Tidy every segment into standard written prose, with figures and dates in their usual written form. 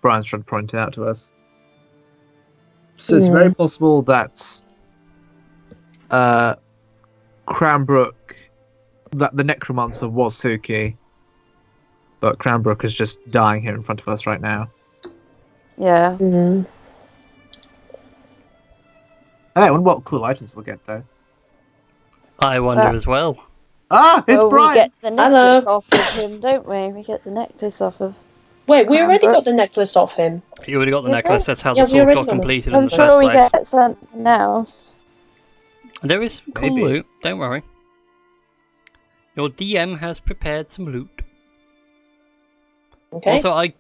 Brian's trying to point out to us. So it's very possible that Cranbrook, that the necromancer was Suki, but Cranbrook is just dying here in front of us right now. Yeah. Mm. I wonder what cool items we'll get though. I wonder as well. Ah, it's Well, Brian! we get the necklace off of him, don't we? We get the necklace off of... Wait, we already got the necklace off him. You already got the necklace, that's how Yeah, the we sword already got got it. completed in I'm the sure first we place. get something else. There is some cool Maybe. loot, don't worry. Your DM has prepared some loot. Okay. Also, I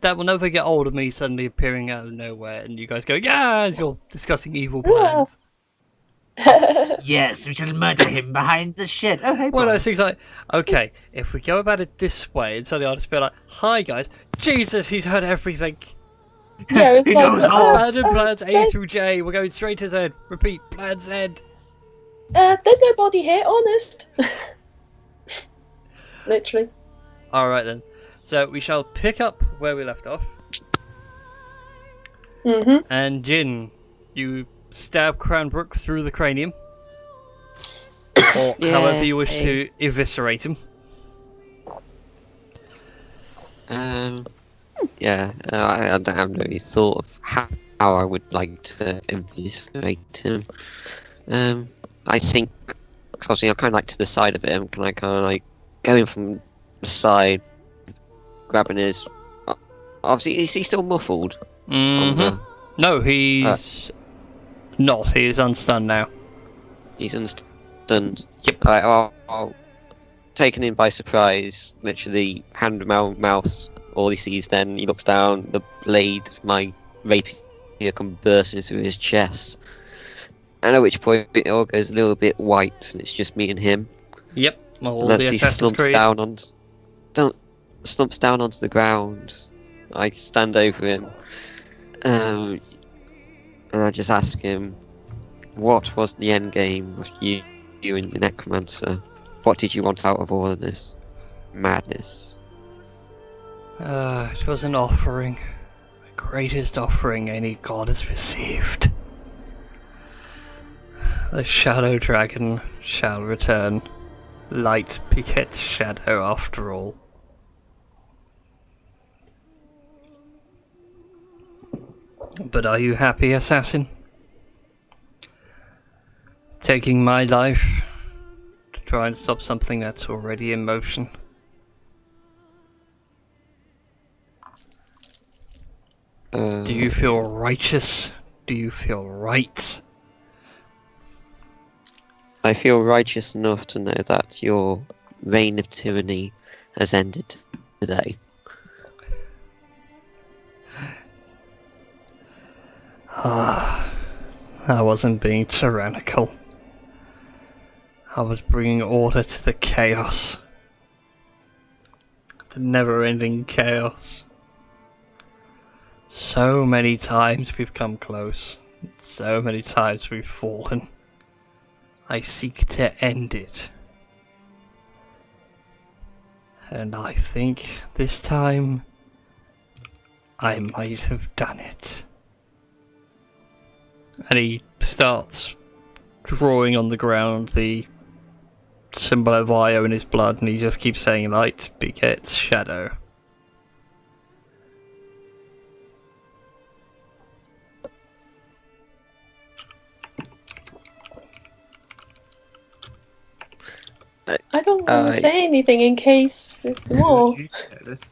that will never get old of me suddenly appearing out of nowhere and you guys go, yeah, as you're discussing evil plans. Yes, we shall murder him behind the shed. Oh, hey, One of Brian. those things like, okay, if we go about it this way, and suddenly I'll just be like, hi guys, Jesus, he's heard everything. Yeah, it's He like, knows all. Abandoned plans A through J, we're going straight to Z. Repeat, plan Z. there's no body here, honest. Literally. Alright then. So we shall pick up where we left off. Mm-hmm. And Jin, you stab Cranbrook through the cranium. Or however you wish to eviscerate him. Yeah, I don't have any thought of how I would like to eviscerate him. I think, because obviously I'm kind of like to the side of him, can I kind of like go in from the side, grabbing his... Obviously, is he still muffled? Mm-hmm. No, he's not. He is unstunned now. He's unstunned. Yep. I'll taken him by surprise, literally hand mouth. All he sees then, he looks down, the blade of my rapier comes bursting through his chest. And at which point it all goes a little bit white and it's just me and him. Yep. Well, all And the as he Assassin's Creed. slumps down onto the ground, I stand over him. And I just ask him, what was the end game of you and the Necromancer? What did you want out of all of this madness? It was an offering. The greatest offering any god has received. The Shadow Dragon shall return. Light begets shadow after all. But are you happy, assassin? Taking my life to try and stop something that's already in motion? Do you feel righteous? Do you feel right? I feel righteous enough to know that your reign of tyranny has ended today. I wasn't being tyrannical. I was bringing order to the chaos. The never-ending chaos. So many times we've come close. So many times we've fallen. I seek to end it. And I think this time I might have done it. And he starts drawing on the ground the symbol of Io in his blood, and he just keeps saying light begets shadow. I don't want to say anything in case there's more.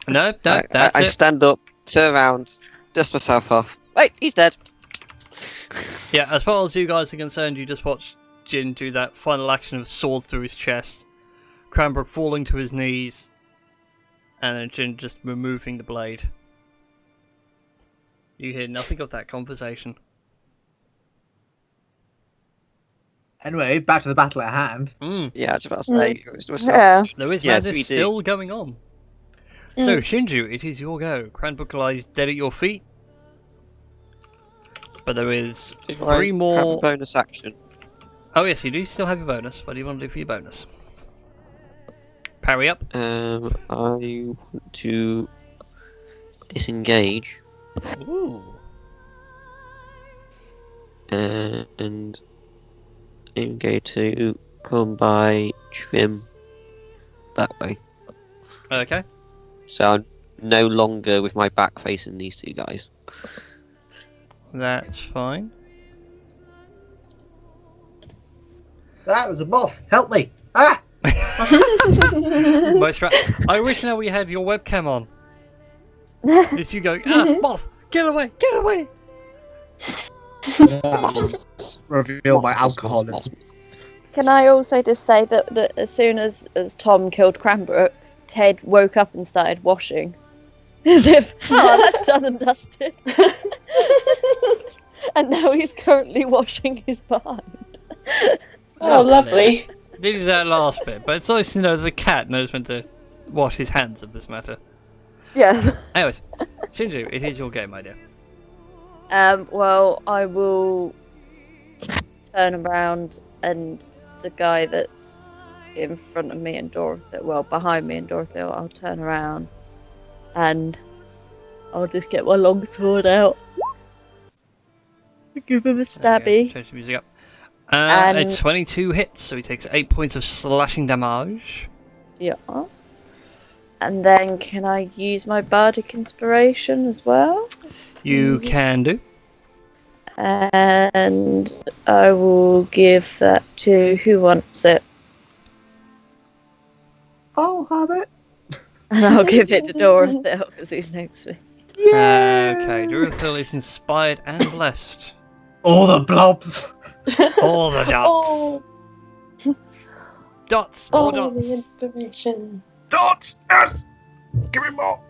No, that's I it. stand up, turn around, dust myself off. Wait, he's dead. Yeah, as far as you guys are concerned, you just watch Jin do that final action of sword through his chest, Cranbrook falling to his knees, and then Jin just removing the blade. You hear nothing of that conversation. Anyway, back to the battle at hand. Yeah, I was about to say. Yeah. There is Yes, madness we do. still going on. So, Shinju, it is your go. Cranbrook lies dead at your feet. But there is three Have a more... bonus action. Oh yes, you do still have your bonus. What do you want to do for your bonus? Parry up. I want to disengage. Ooh. And I'm going to come by Trim that way. Okay. So I'm no longer with my back facing these two guys. That's fine. That was a moth. Help me! Ah! I wish now we had your webcam on. It's you going, moth, get away, get away! Reveal my alcoholism. Can I also just say that as soon as Tom killed Cranbrook, Ted woke up and started washing. As if, that's done and dusted. And now he's currently washing his behind. Oh, lovely. Needed that last bit, but it's nice to know that the cat knows when to wash his hands of this matter. Yes. Anyways, Shinju, it is your game, my dear. Well, I will turn around and the guy that's in front of me and Dorothy, well, behind me and Dorothy, I'll turn around and I'll just get my long sword out. Give him a stabby. Change the music up. It's 22 hits, so he takes 8 points of slashing damage. Yes. And then can I use my bardic inspiration as well? You can do. And I will give that to who wants it. I'll have it. And I'll give it to Dorothy because he's next to me. Okay, Dorothy is inspired and blessed. All the blobs. All the dots. Oh, Dots, more the dots. inspiration. Dots. Yes. Give me more.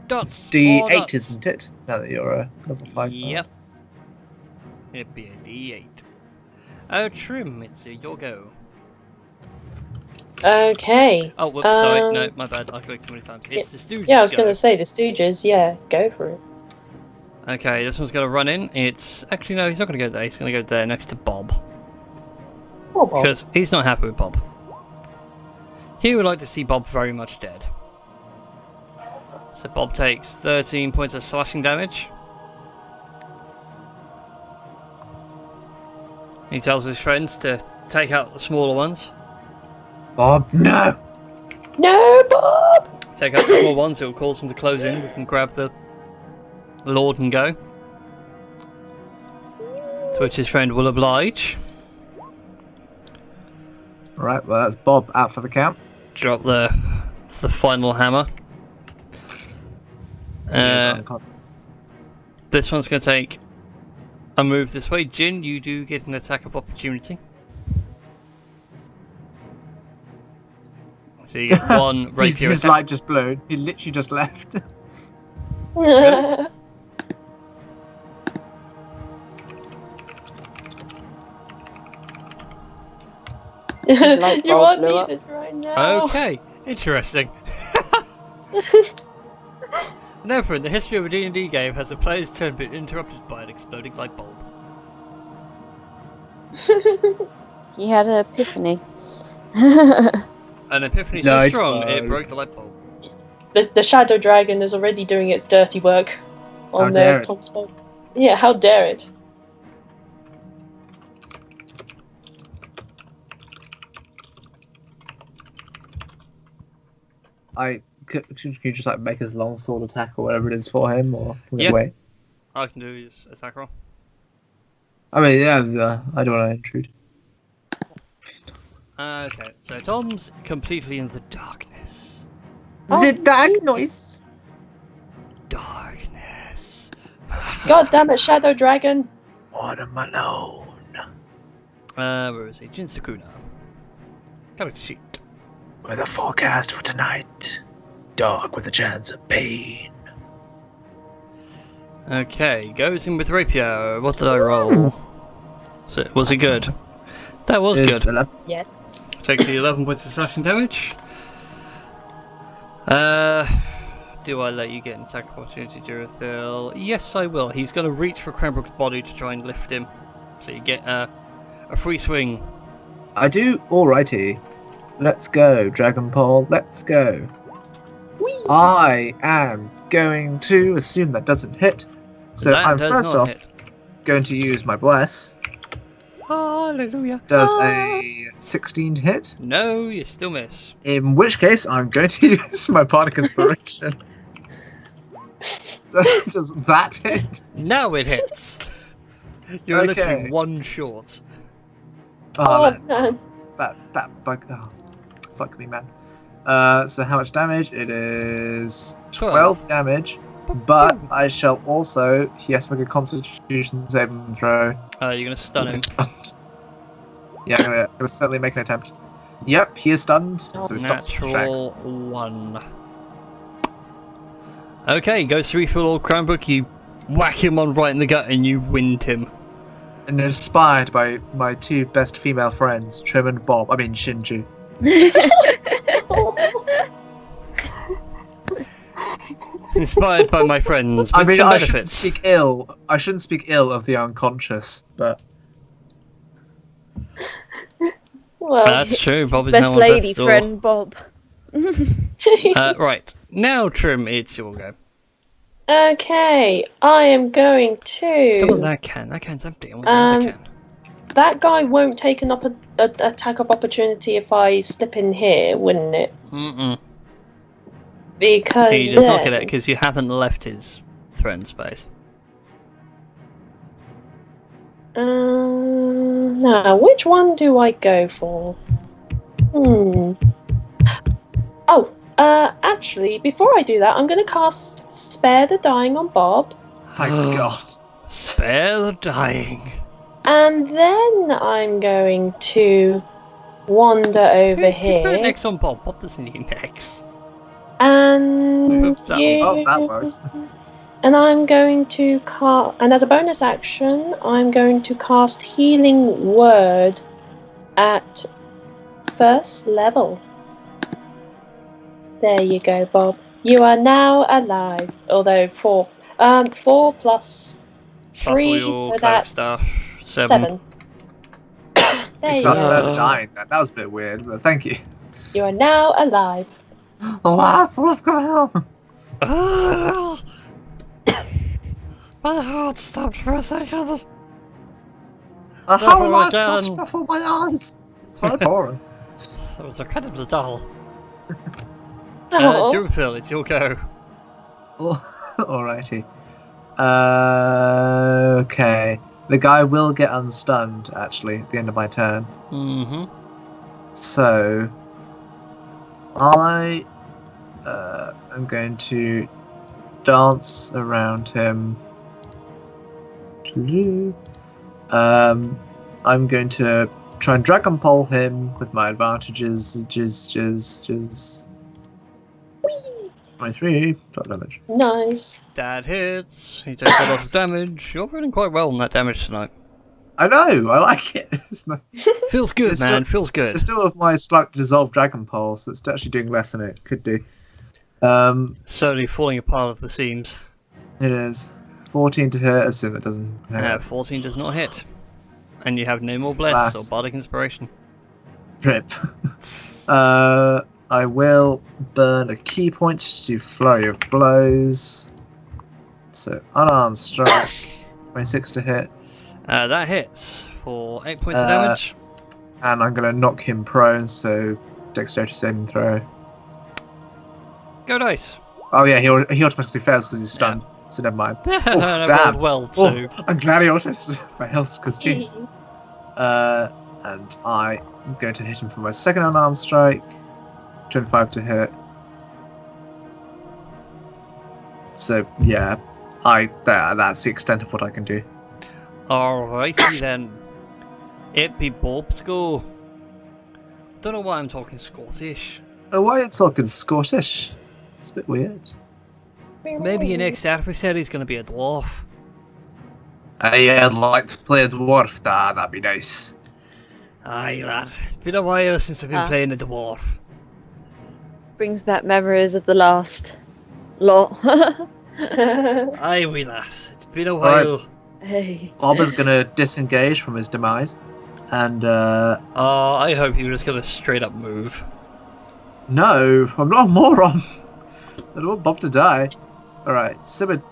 Dots. D8, more dots. isn't it? Now that you're a level 5. Yep. It'd be a D8. Oh, Trim, it's your go. Okay. Oh, whoops, sorry. No, my bad. I've clicked too many times. It's the Stooges. Yeah, I was go. going to say the Stooges. Yeah, go for it. Okay, this one's going to run in. It's... Actually, no, he's not going to go there. He's going to go there next to Bob. Oh, Bob. Because he's not happy with Bob. He would like to see Bob very much dead. So Bob takes 13 points of slashing damage. He tells his friends to take out the smaller ones. Bob, no! No, Bob! Take out the small ones, it will cause them to close in. We can grab the Lord and go. To which his friend will oblige. Right, well that's Bob out for the count. Drop the final hammer. This one's going to take a move this way. Jin, you do get an attack of opportunity. So you get one rapier His attack. light just blew. He literally just left. Light You bulb are blew up. needed right now. Okay, interesting. Never in the history of a D&D game has a player's turn been interrupted by an exploding light bulb. He had an epiphany. An epiphany so Light strong bulb. it broke the light bulb. The Shadow Dragon is already doing its dirty work on How dare it. Tom's boat. Yeah, how dare it? Could you just like make his long sword attack or whatever it is for him, or Yeah. wait? I can do his attack roll. I mean, yeah, I don't want to intrude. Okay, so Tom's completely in the darkness. The dark noise. Darkness. God damn it, Shadow Dragon! Watermelon. Where is he? Jin Sakuna. Character sheet. With a forecast for tonight. Dark with a chance of pain. Okay, goes in with rapier. What did I roll? Was it good? That was Is good. 11. Yeah. Takes the 11 points of slashing damage. Do I let you get an attack opportunity, Durathil? Yes, I will. He's going to reach for Cranbrook's body to try and lift him. So you get a free swing. I do. Alrighty. Let's go, Dragon Paul. Let's go. I am going to assume that doesn't hit. So That I'm does first not off hit. going to use my bless. Hallelujah. Does a 16 hit? No, you still miss. In which case, I'm going to use my bardic inspiration. Does that hit? Now it hits. You're literally one short. Oh, man. man. That bug. Oh, fuck me, man. So how much damage? It is 12 damage. But I shall also. He has to make a Constitution saving throw. You're gonna stun him. Yeah, I'm gonna certainly make an attempt. Yep, he is stunned. So he stops tracks. Natural 1. Okay, goes through for Lord Cranbrook. You whack him on right in the gut and you wind him. And inspired by my two best female friends, Trim and Bob. I mean SteamedChu. Inspired by my friends. With I mean, some I shouldn't benefits. speak ill. I shouldn't speak ill of the unconscious, but Well, That's true. Bob is Best now on lady death's door. friend Bob. Right now, Trim, it's your go. okay, I am going to. Come on, that can. That can's empty. I want the other can. That guy won't take an attack of opportunity if I slip in here, wouldn't it? Mm-mm. Because He does not get it because you haven't left his threatened space. Now, which one do I go for? Oh, actually, before I do that, I'm going to cast Spare the Dying on Bob. thank God. Spare the dying. And then I'm going to wander over Put here. next on Bob. Bob doesn't need next. And That- you... Oh, that works. And I'm going to cast, and as a bonus action, I'm going to cast Healing Word at first level. There you go, Bob. You are now alive. Although 4 plus Plus 3, all your so cleric that's stuff. 7. There you That's go. better dying. That was a bit weird, but thank you. You are now alive. What's going on? Ah! My heart stopped for a second. A Never whole life again. flashed before my eyes. It's very boring. It was incredibly dull. Oh. Drewfield, it's your go. Alrighty. Okay. The guy will get unstunned, actually, at the end of my turn. Mm-hmm. So, I am going to dance around him. I'm going to try and Dragon Pole him with my advantages. 23, top damage. Nice. That hits. He takes a lot of damage. You're running quite well on that damage tonight. I know, I like it. It's not, Feels good, It's man. still- Feels good. it's still with my slightly dissolved Dragon Pole, so it's actually doing less than it could do. Slowly falling apart at the seams. It is 14 to hit. Assume that doesn't hit. 14 does not hit. And you have no more bless or bardic inspiration. Rip. I will burn a key point to do flurry of blows. So unarmed strike, 26 to hit, That hits for 8 points of damage. and I'm gonna knock him prone. So dexterity saving throw. Go dice. Oh yeah, he automatically fails because he's stunned. So never mind. That damn. rolled well too. Oh, I'm glad he auto fails because jeez. And I'm going to hit him for my second unarmed strike. 25 to hit. So yeah, that's the extent of what I can do. Alrighty then. It be Bob's go. Don't know why I'm talking Scottish. Oh, why it's talking Scottish? It's a bit weird. Maybe your next adversary is going to be a dwarf. I'd like to play a dwarf. That'd be nice. Aye, lad. It's been a while since I've been playing a dwarf. Brings back memories of the last lot. Aye, wee lass. It's been a while. Hey. Bob is gonna disengage from his demise, and I hope you're just going to straight up move. no, I'm not a moron. I don't want Bob to die. Alright,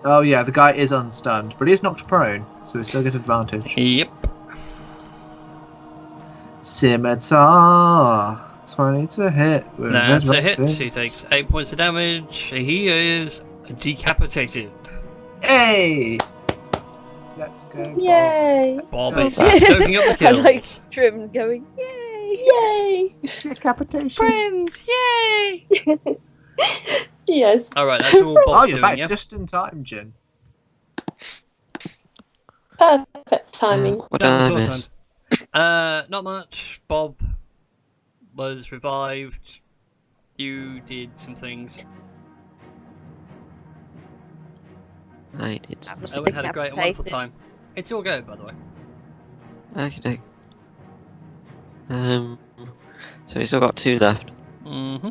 oh yeah, the guy is unstunned, but he is knocked prone, so we still get advantage. Yep. Scimitar. 20 to hit. With That's a advantage. hit. He takes 8 points of damage. He is decapitated. Hey! Let's go. Bob. Yay! Bob is soaking up the I like kills. Trim going, yay! Yay! Decapitation. Friends, yay! Yes. Alright, that's all Bob's Oh, you're doing, back yeah? just in time, Jin. Perfect timing. What did I miss? Not much. Bob was revived. You did some things. I did. was Owen had a great and wonderful decapitated. time. It's your go, by the way. Okay. So we've still got 2 left. Mm-hmm.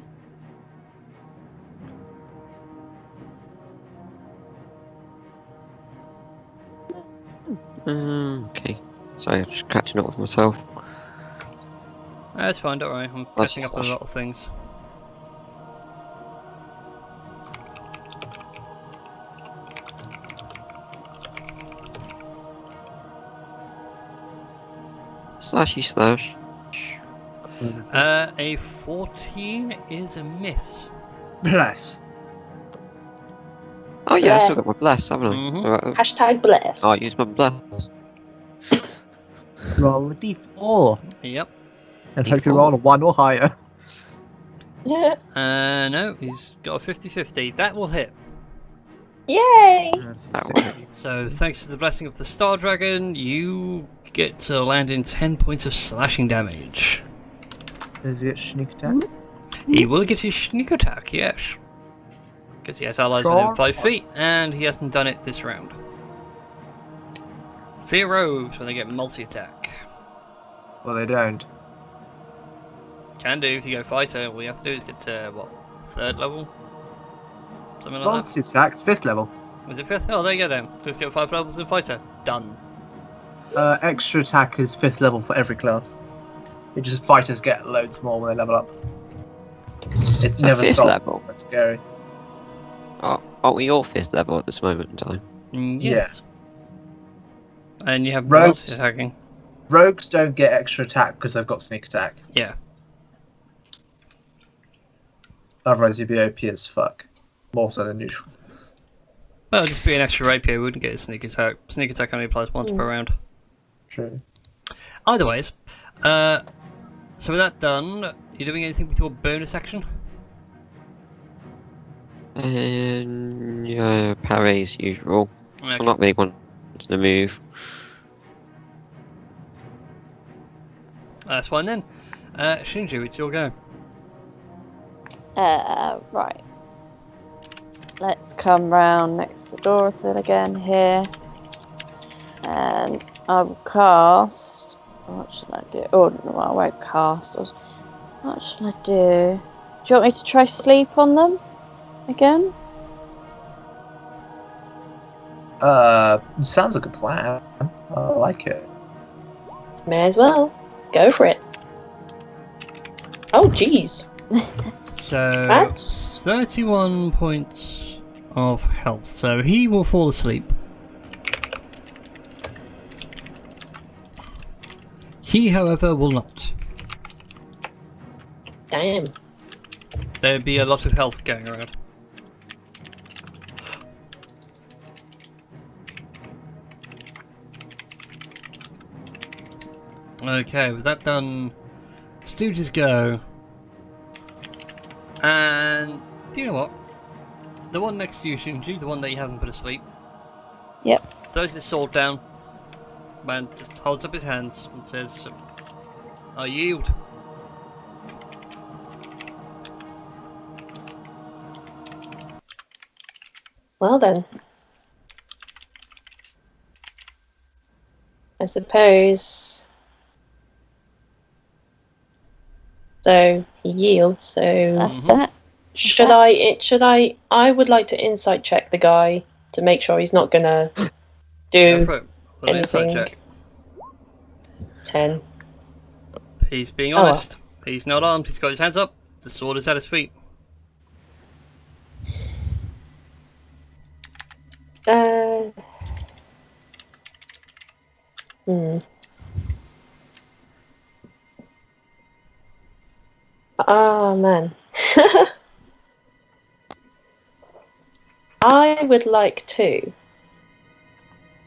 Okay. Sorry, I'm just catching up with myself. That's fine, don't worry. I'm That's catching up on a slash. lot of things. Slashy slash. A 14 is a miss. Bless. Oh yeah, I still got my bless, haven't I? Mhm. Alright, Hashtag bless. I'll use my bless. Roll a d4. Yep. And hope you roll a 1 or higher. Yeah. No, he's got a 50-50. That will hit. Yay! That one. So, thanks to the blessing of the Star Dragon, you get to land in 10 points of slashing damage. Does he get sneak attack? He will get his sneak attack, yes. Because he has allies within 5 feet, and he hasn't done it this round. Fear rogues when they get multi-attack. Well, they don't. Can do if you go fighter. All you have to do is get to, what, 3rd level? Something like Multi attack, it's 5th level. that. Was it 5th? Oh, there you go then. Just get 5 levels in fighter. Done. Extra attack is 5th level for every class. It just fighters get loads more when they level up. It's never 5th stops. level? That's scary. Aren't we all 5th level at this moment in time? Yes. And you have Rogues. multi-attacking. Rogues don't get extra attack because they've got sneak attack. Yeah. Otherwise, you'd be OP as fuck. More so than usual. Well, just be an extra rapier, wouldn't get a sneak attack. Sneak attack only applies once per round. True. Either ways, so with that done, you doing anything with your bonus action? Yeah, parry as usual. So Okay. I'm not really wanting to move. That's fine then. Shinju, it's your go. Right. Let's come round next to Dorothy again here. And I will cast. What should I do? Oh, no, I won't cast. What should I do? Do you want me to try sleep on them again? Sounds like a plan. I like it. May as well. Go for it. Oh, jeez. So, That's- 31 points of health. So he will fall asleep. He, however, will not. Damn. There'd be a lot of health going around. Okay, with that done, Stooges go. And you know what? The one next to you, Shinji, the one that you haven't put asleep, Yep. throws his sword down. Man just holds up his hands and says, I yield. Well then. I suppose. So he yields. So That's Mhm. it. should I would like to insight check the guy to make sure he's not gonna Go do for it. Roll an insight anything. check. 10. He's being Oh, well. honest. He's not armed, he's got his hands up, the sword is at his feet. Hmm. Oh man. I would like to.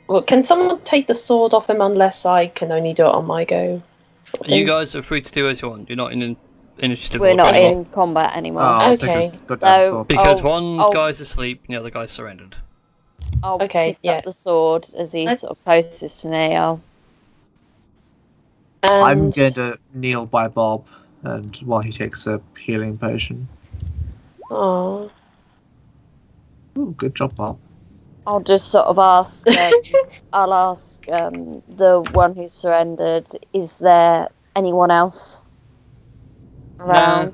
Well, can someone take the sword off him unless I can only do it on my go? Sort of You thing? guys are free to do as you want. You're not in an initiative We're order not anymore. in combat anymore. I'll take Okay. his goddamn So- sword. Because Oh, one oh. guy's asleep and the other guy's surrendered. I'll Okay, pick yeah. up the sword as he's sort of closest to me. I'm And going to kneel by Bob, and while he takes a healing potion. oh, Ooh, good job, Bob. I'll just sort of ask. I'll ask the one who's surrendered. Is there anyone else around?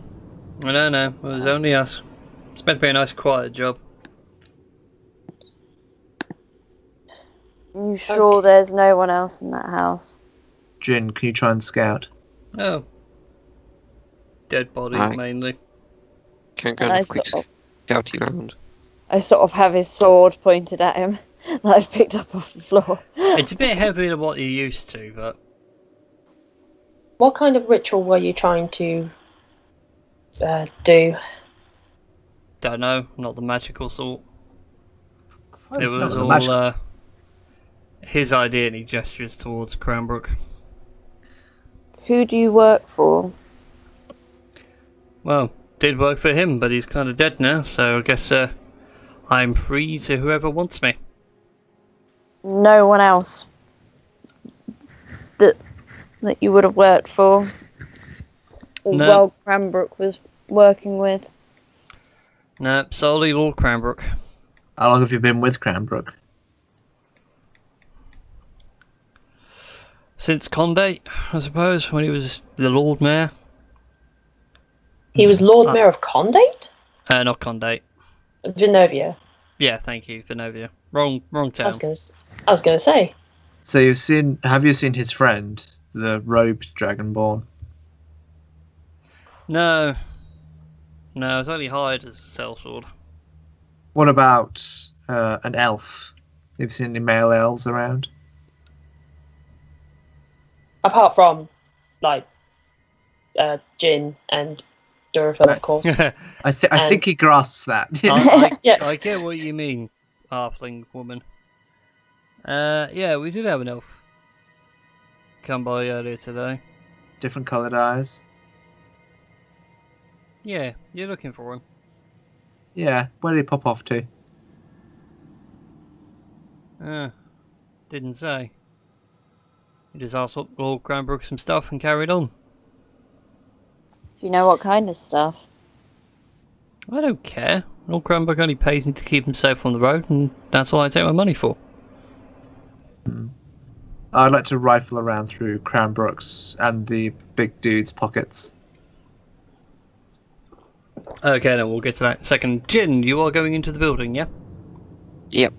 No, it was only us. It's meant to be a nice quiet job. You sure there's no one else in that house? Jin, can you try and scout? Oh. Dead body, Alright. mainly. Can go I and a quick sort of- scouty round. I sort of have his sword pointed at him that I've picked up off the floor. It's a bit heavier than what you're used to, but what kind of ritual were you trying to do? don't know, not the magical sort. It It's not was the all magic- his idea and he gestures towards Cranbrook. Who do you work for? Well, did work for him, but he's kind of dead now, so I guess I'm free to whoever wants me. No one else that you would have worked for, or No. well, Cranbrook was working with. No, solely Lord Cranbrook. How long have you been with Cranbrook? Since Condé, I suppose, when he was the Lord Mayor. He was Lord Mayor of Condate? Not Condé. Genovia. Yeah, thank you, Venovia. Wrong I town. was gonna say. So have you seen his friend, the robed Dragonborn? No, it's only hired as a sellsword. What about an elf? Have you seen any male elves around? Apart from, like, Jin and Durafil, of course. I think he grasps that. Yeah. I get what you mean, halfling woman. Yeah, we did have an elf come by earlier today. Different coloured eyes. Yeah, you're looking for him. Yeah, where did he pop off to? Didn't say. He just asked Lord Cranbrook some stuff and carried on. Do you know what kind of stuff? I don't care. Lord Cranbrook only pays me to keep him safe on the road, and that's all I take my money for. I'd like to rifle around through Cranbrook's and the big dude's pockets. Okay, then we'll get to that in a second. Jin, you are going into the building, yeah? Yep.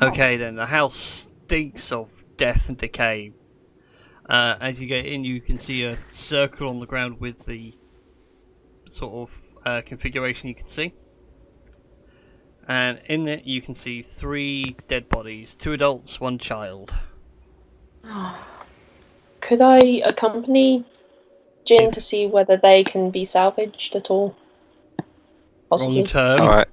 Okay, then the house stinks of death and decay. As you get in, you can see a circle on the ground with the sort of configuration you can see. And in it, you can see 3 dead bodies, 2 adults, 1 child. Could I accompany Jin to see whether they can be salvaged at all? Possibly. Wrong term. Alright.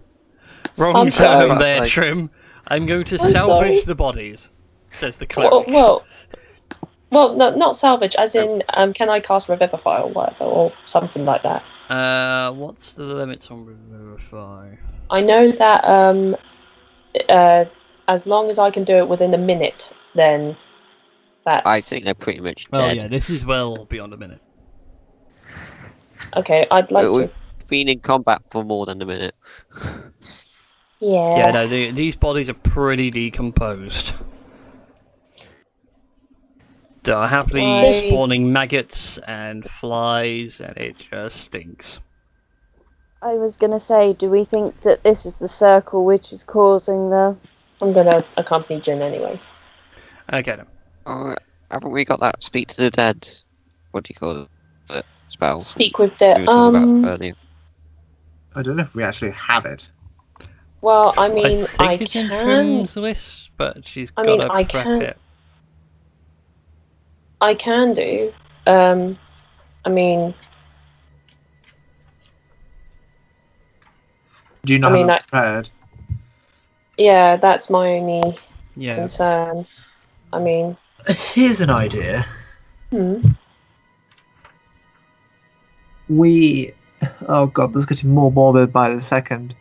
Wrong I'm term sorry. there, Trim. I'm going to I'm salvage sorry. the bodies, says the cleric. Well, no, not salvage. As in, can I cast Revivify or whatever, or something like that? What's the limits on Revivify? I know that as long as I can do it within a minute, then that's... I think they're pretty much Well, dead. yeah, this is well beyond a minute. Okay, I'd like We've to... been in combat for more than a minute. Yeah. Yeah, no, these bodies are pretty decomposed. They're happily Right. spawning maggots and flies, and it just stinks. I was gonna say, do we think that this is the circle which is causing the... I'm gonna accompany Jin anyway. Okay, then. Haven't we got that speak to the dead? What do you call it? Spell. Speak with We the... were talking about earlier. I don't know if we actually have it. Well, I mean, I think it's in Trim's list, but she's got to prep it. I can do. I mean, Do you not have it prepared? Yeah, that's my only concern. I mean, here's an idea. Oh god, this is getting more morbid by the second.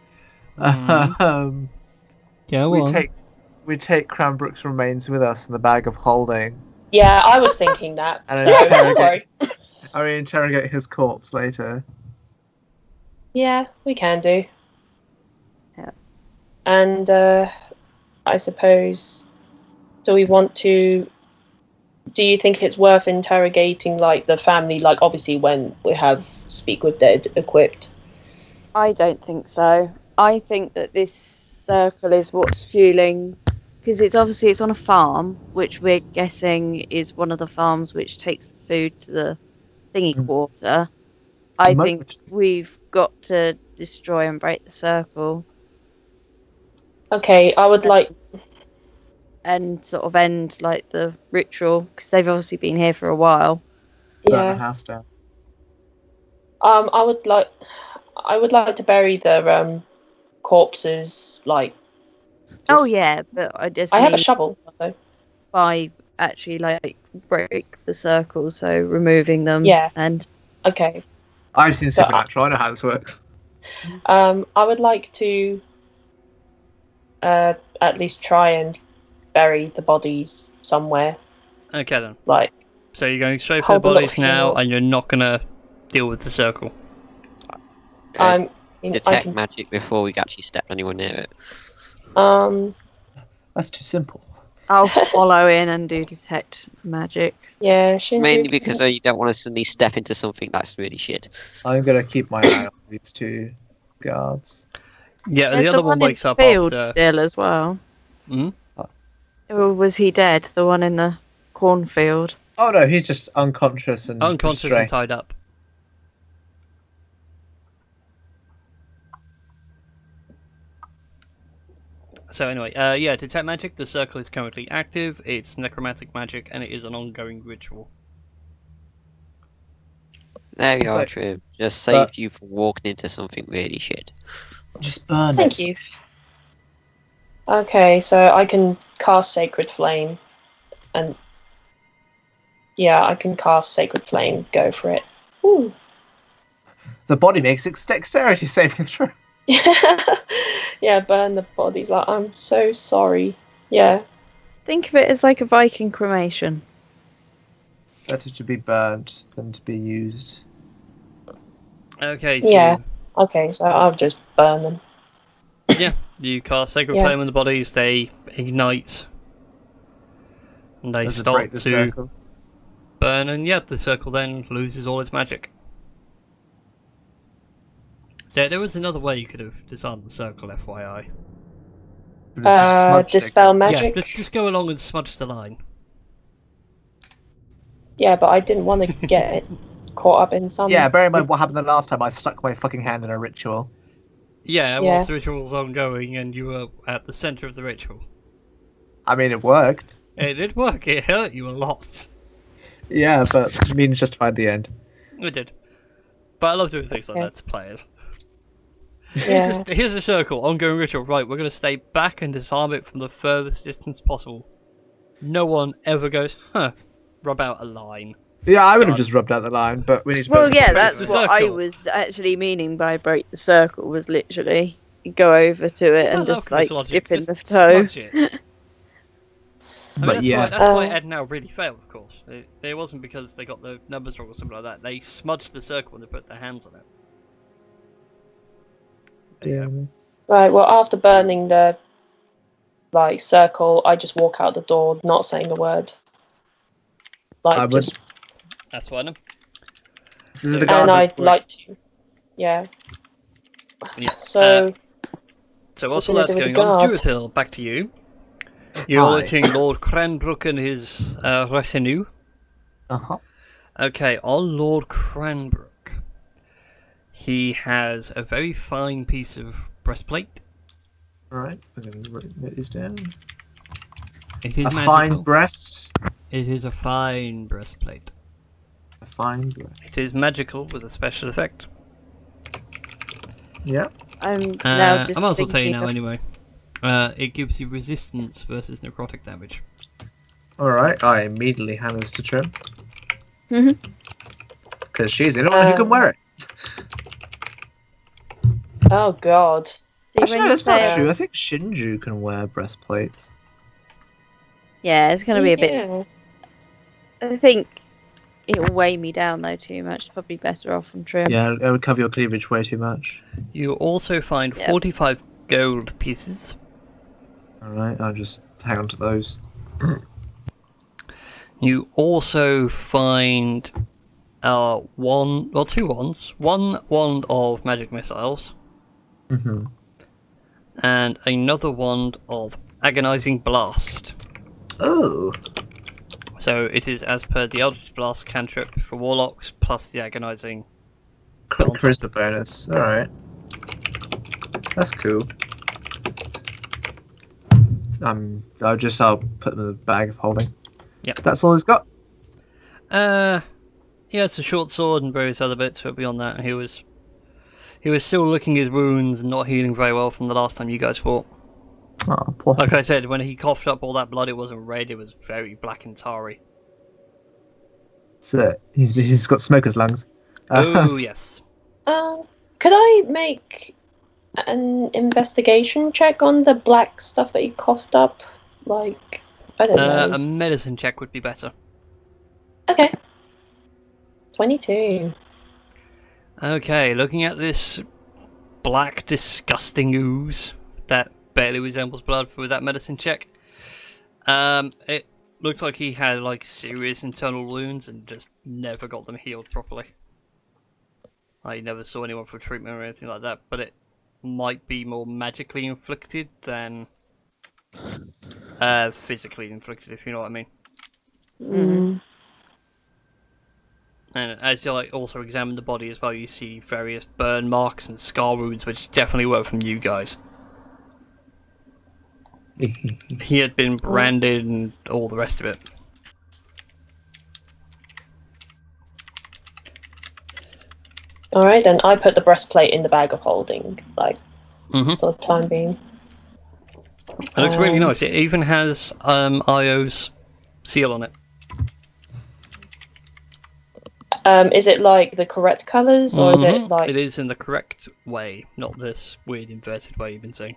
We take Cranbrook's remains with us in the bag of holding. Yeah, I was thinking that. And we interrogate his corpse later. Yeah, we can do. Yeah. And I suppose, do you think it's worth interrogating like the family, like obviously when we have Speak with Dead equipped? I don't think so. I think that this circle is what's fueling, because it's on a farm, which we're guessing is one of the farms which takes the food to the thingy quarter. I think we've got to destroy and break the circle. Okay, I would like... And sort of end like the ritual, because they've obviously been here for a while. Burn the house down. I would like to bury the corpses, like... Oh yeah, but I have a shovel, so... By actually like break the circle, so removing them. Yeah. And okay. I've seen Supernatural. I know how this works. I would like to at least try and bury the bodies somewhere. Okay then. Like. So you're going straight for the bodies now, and you're not gonna deal with the circle. Detect magic before we actually step anywhere near it. That's too simple. I'll follow in and do detect magic. Yeah, mainly because you don't want to suddenly step into something that's really shit. I'm gonna keep my eye on these two guards. Yeah, the other one wakes up field after. Still as well. Hmm? Or was he dead? The one in the cornfield? Oh no, he's just unconscious and and tied up. So anyway, detect magic. The circle is currently active. It's necromantic magic, and it is an ongoing ritual. There you are, Trim. Just saved you from walking into something really shit. Just burn it. Thank you. Okay, so I can cast Sacred Flame, and yeah, I can cast Sacred Flame. Go for it. Ooh. The body makes its dexterity saving throw. Yeah, burn the bodies. Like, I'm so sorry. Yeah. Think of it as like a Viking cremation. Better to be burnt than to be used. Okay. So yeah. Okay, so I'll just burn them. Yeah, you cast Sacred Flame on the bodies. They ignite, and they start to circle. Burn, and the circle then loses all its magic. Yeah, there was another way you could have disarmed the circle, FYI. Dispel magic? Yeah, just go along and smudge the line. Yeah, but I didn't want to get it caught up in some... Yeah, bear in mind what happened the last time I stuck my fucking hand in a ritual. Yeah, whilst the ritual was ongoing and you were at the centre of the ritual. I mean, it worked. It did work, it hurt you a lot. Yeah, but means justified the end. It did. But I love doing things like that to players. Yeah. Here's a circle, ongoing ritual. Right, we're going to stay back and disarm it from the furthest distance possible. No one ever goes, rub out a line. Yeah, I would have just rubbed out the line, but we need to... Well, yeah, that's what I was actually meaning by break the circle, was literally go over to it and just, like, dip in the toe. I mean, that's why Ed now really failed, of course. It wasn't because they got the numbers wrong or something like that. They smudged the circle when they put their hands on it. Yeah. Right, well, after burning the circle, I just walk out the door, not saying a word. That's one. And I'd like to... Yeah. So whilst all that's going on, Jurithil, back to you. You're letting Lord Cranbrook and his retinue. Okay, on Lord Cranbrook. He has a very fine piece of breastplate. Alright, I'm going to write these down. It is A magical. fine breast. It is a fine breastplate. A fine breast. It is magical with a special effect. Yeah. I'm now just I might as well tell you thinking now of- anyway. It gives you resistance versus necrotic damage. Alright, I immediately hand this to Trim. Mhm. Because she's the only one who can wear it. Oh god. See, when Actually, no, you that's not say- true. I think SteamedChu can wear breastplates. Yeah, it's gonna be a bit. Yeah. I think it'll weigh me down though too much. It's probably better off from trim. Yeah, it would cover your cleavage way too much. You also find Yep. 45 gold pieces. Alright, I'll just hang on to those. You also find two wands. One wand of magic missiles Mm-hmm. and another wand of agonizing blast. Oh. So it is as per the Eldritch Blast cantrip for warlocks plus the agonizing. Charisma bonus. Alright. That's cool. I'll put them in the bag of holding. Yep. That's all he's got. Yeah, it's a short sword and various other bits, but beyond that, he was still licking his wounds and not healing very well from the last time you guys fought. Oh, poor. Like I said, when he coughed up all that blood, it wasn't red; it was very black and tarry. So he's got smoker's lungs. Oh yes. Could I make an investigation check on the black stuff that he coughed up? Like, I don't know. A medicine check would be better. Okay. 22. Okay, looking at this black, disgusting ooze that barely resembles blood with that medicine check, it looks like he had like serious internal wounds and just never got them healed properly. I never saw anyone for treatment or anything like that, but it might be more magically inflicted than physically inflicted, if you know what I mean. Mm. And as you also examine the body as well, you see various burn marks and scar wounds, which definitely were from you guys. He had been branded and all the rest of it. Alright, and I put the breastplate in the bag of holding, like, Mm-hmm. for the time being. It looks really nice. It even has Io's seal on it. Is it like the correct colours, or is it Mhm. like... It is in the correct way, not this weird inverted way you've been seeing.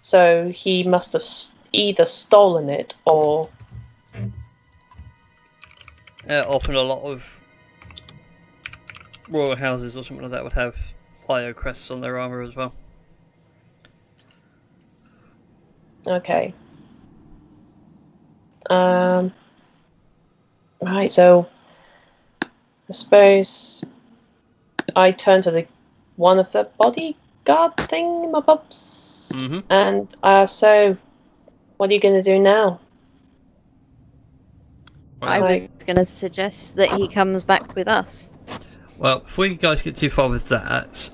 So he must have either stolen it, or... Often a lot of royal houses or something like that would have Io crests on their armour as well. Okay. Right, so... I suppose I turn to the one of the bodyguard thingamabobs, Mhm. and so what are you going to do now? I was going to suggest that he comes back with us. Well, before you guys get too far with that,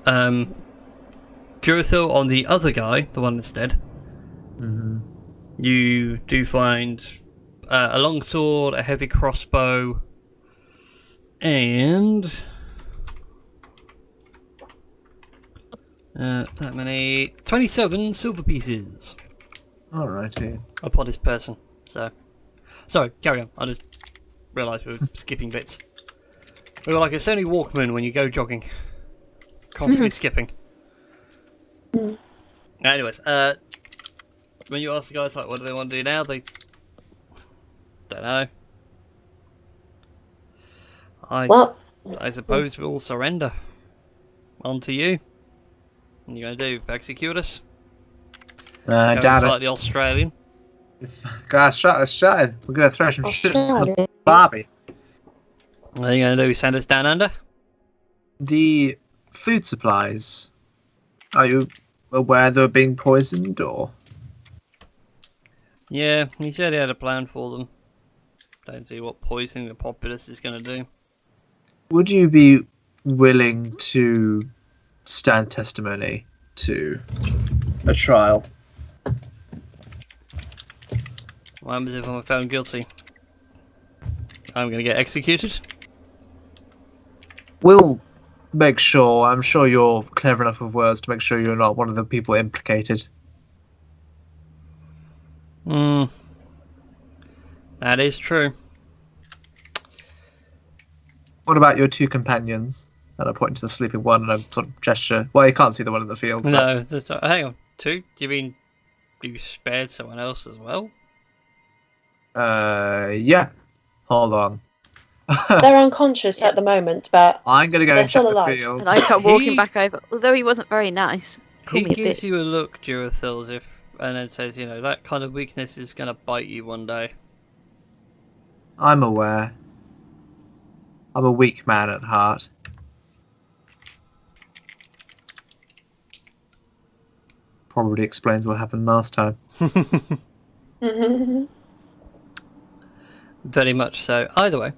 Jurathil on the other guy, the one that's dead, Mm-hmm. you do find a long sword, a heavy crossbow, and that many 27 silver pieces Alrighty. upon his person. So, sorry, carry on. I just realised we were skipping bits. We were like a Sony Walkman when you go jogging, constantly skipping. Anyways, when you ask the guys like, what do they want to do now? They don't know. Well, I suppose we'll surrender. On to you. What are you going to do? Execute us? Going Doubt slightly Australian? it. Guys, shut us shut. We're gonna throw some shit at the Australian. Barbie. What are you going to do? Send us down under? The food supplies. Are you aware they were being poisoned, or? Yeah, he said he had a plan for them. Don't see what poisoning the populace is going to do. Would you be willing to stand testimony to a trial. What happens if I'm found guilty? I'm gonna get executed? We'll make sure. I'm sure you're clever enough with words to make sure you're not one of the people implicated. That is true. What about your two companions? And I point to the sleeping one and a sort of gesture. Well, you can't see the one in the field. But... No, hang on. Two? You mean you spared someone else as well? Yeah. Hold on. They're unconscious at the moment, but I'm gonna go they're and check still the alive. field. And I kept walking back over, although he wasn't very nice. Call He me a gives bitch. you a look, Durathil, as if, and then says, you know, that kind of weakness is gonna bite you one day. I'm aware. I'm a weak man at heart. Probably explains what happened last time. Very much so. Either way.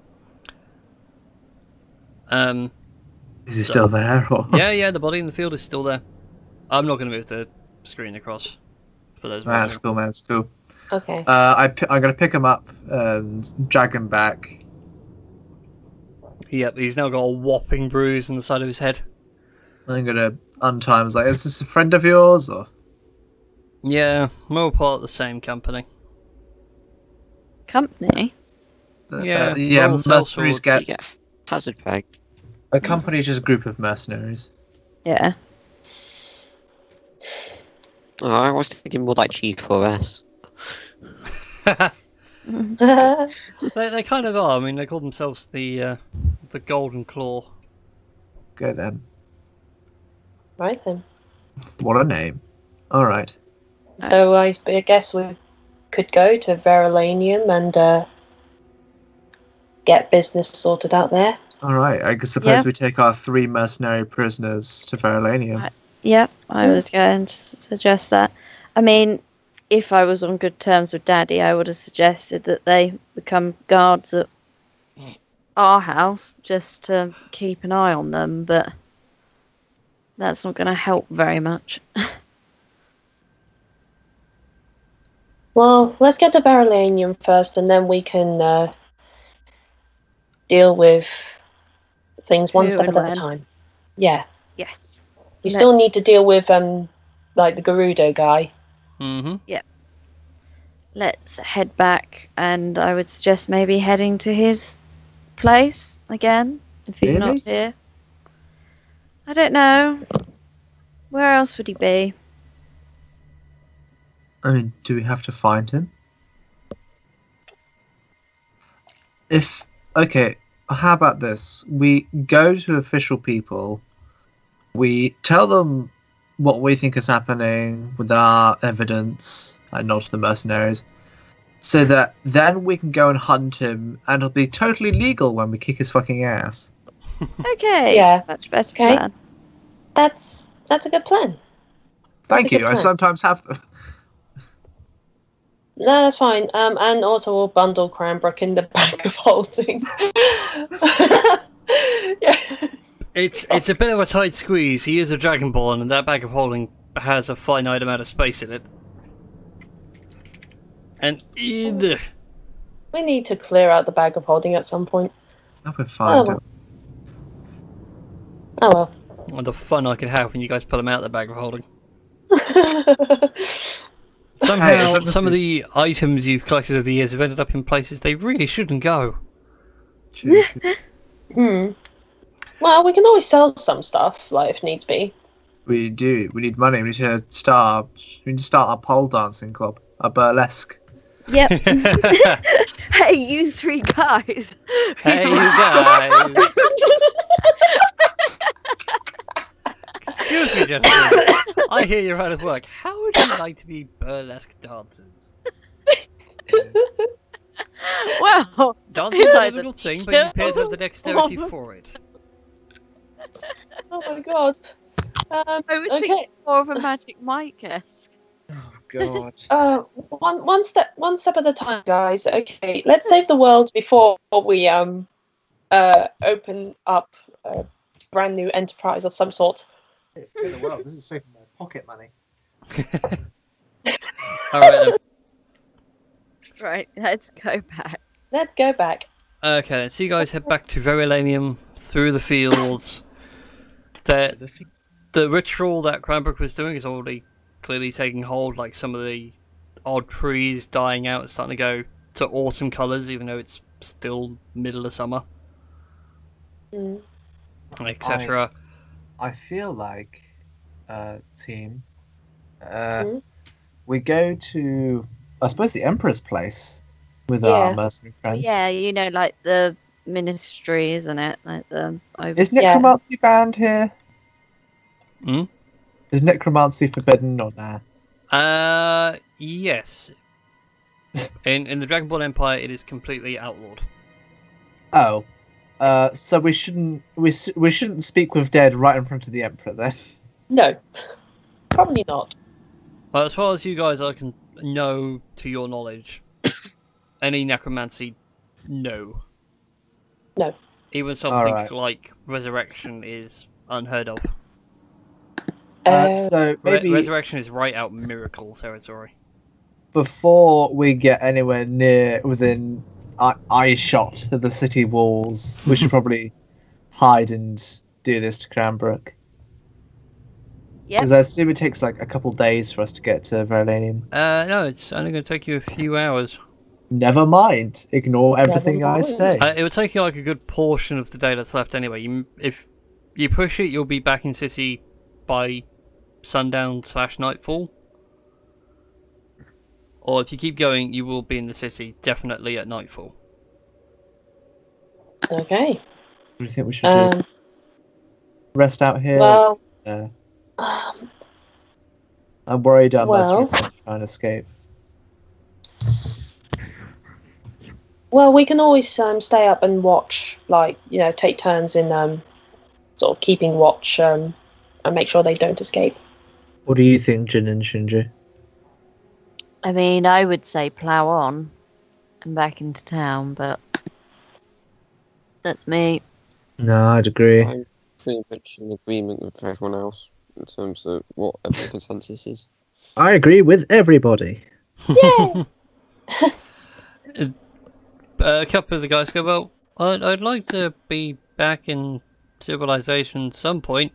Is he still there? Or... Yeah, the body in the field is still there. I'm not going to move the screen across for those. That's cool, man. That's cool. Okay. I'm going to pick him up and drag him back. Yep, he's now got a whopping bruise on the side of his head. I'm going to untie him. Like, is this a friend of yours? Or Yeah, we're all part of the same company. Company? Yeah, yeah. we'll sell Mercenaries swords. get Yeah, hazard peg. a company is just a group of mercenaries. Yeah. Oh, I was thinking more like G4S. They kind of are. I mean, they call themselves the Golden Claw. Go then. Right then. What a name. All right. So I guess we could go to Verulanium and get business sorted out there. All right. I suppose Yeah. we take our 3 mercenary prisoners to Verulanium. Yep, I was going to suggest that. I mean, if I was on good terms with Daddy, I would have suggested that they become guards at our house just to keep an eye on them, but that's not going to help very much. Well, let's get to Verulanium first, and then we can deal with things one Who step and at a when. time. Yeah. Yes. We still need to deal with like the Gerudo guy. Mm-hmm. Let's head back, and I would suggest maybe heading to his place again, if he's not Really? here. I don't know. Where else would he be? I mean, do we have to find him? Okay, how about this? We go to official people, we tell them what we think is happening with our evidence, and not to the mercenaries, so that then we can go and hunt him, and it'll be totally legal when we kick his fucking ass. Okay. Yeah. Much better Okay. plan. That's a good plan. Thank a good you, I plan. sometimes have... No, that's fine. And also we'll bundle Cranbrook in the bag of holding. Yeah. It's a bit of a tight squeeze. He is a Dragonborn, and that bag of holding has a finite amount of space in it. And either... We need to clear out the bag of holding at some point. I'll be fine. Oh. Oh well. Well, the fun I could have when you guys pull him out of the bag of holding. Somehow, Hey, some of the items you've collected over the years have ended up in places they really shouldn't go. Well, we can always sell some stuff, like if needs be. We do. We need money. We need to start our pole dancing club, a burlesque. Yep. Hey, you 3 guys. Hey, you guys! Excuse me, gentlemen. I hear you're out of work. How would you like to be burlesque dancers? Well, Dancing is It's a either difficult thing, but you appear to have the dexterity for it. Oh my god. I was Okay. thinking more of a magic Mike-esque. Oh god. One step at a time, guys. Okay, let's save the world before we open up a brand new enterprise of some sort. In the world, this is saving my pocket money. Alright then. Right, let's go back. Let's go back. Okay, so you guys head back to Verilanium through the fields. The ritual that Cranbrook was doing is already clearly taking hold, like some of the odd trees dying out, it's starting to go to autumn colours, even though it's still middle of summer. Etc. I feel like, team, we go to, I suppose, the Emperor's place with our mercenary friends. Yeah, you know, like the ministry, isn't it? Like the Is necromancy banned here? Hmm? Is necromancy forbidden or nah? Yes. In the Dragonborn Empire, it is completely outlawed. Oh, so we shouldn't speak with dead right in front of the Emperor then. No, probably not. Well, as far as you guys can know, to your knowledge, any necromancy, no. No. Even something like resurrection is unheard of. So maybe resurrection is right out miracle territory. Before we get anywhere near within eye shot of the city walls, we should probably hide and do this to Cranbrook. Yeah. Because I assume it takes like a couple days for us to get to Verilanium. No, it's only going to take you a few hours. Never mind. Ignore everything I say. It would take you like a good portion of the day that's left anyway. If you push it, you'll be back in city by sundown/nightfall. Or if you keep going, you will be in the city definitely at nightfall. Okay. What do you think we should do? Rest out here? Well, I'm worried our mercenary friends are trying to escape. well, we can always stay up and watch, like, you know, take turns in sort of keeping watch and make sure they don't escape. What do you think, Jin and Shinji? I mean, I would say plough on and back into town, but that's me. No, I'd agree. I'm pretty much in agreement with everyone else in terms of what the consensus is. I agree with everybody. Yeah. A couple of the guys go, well, I'd like to be back in civilization at some point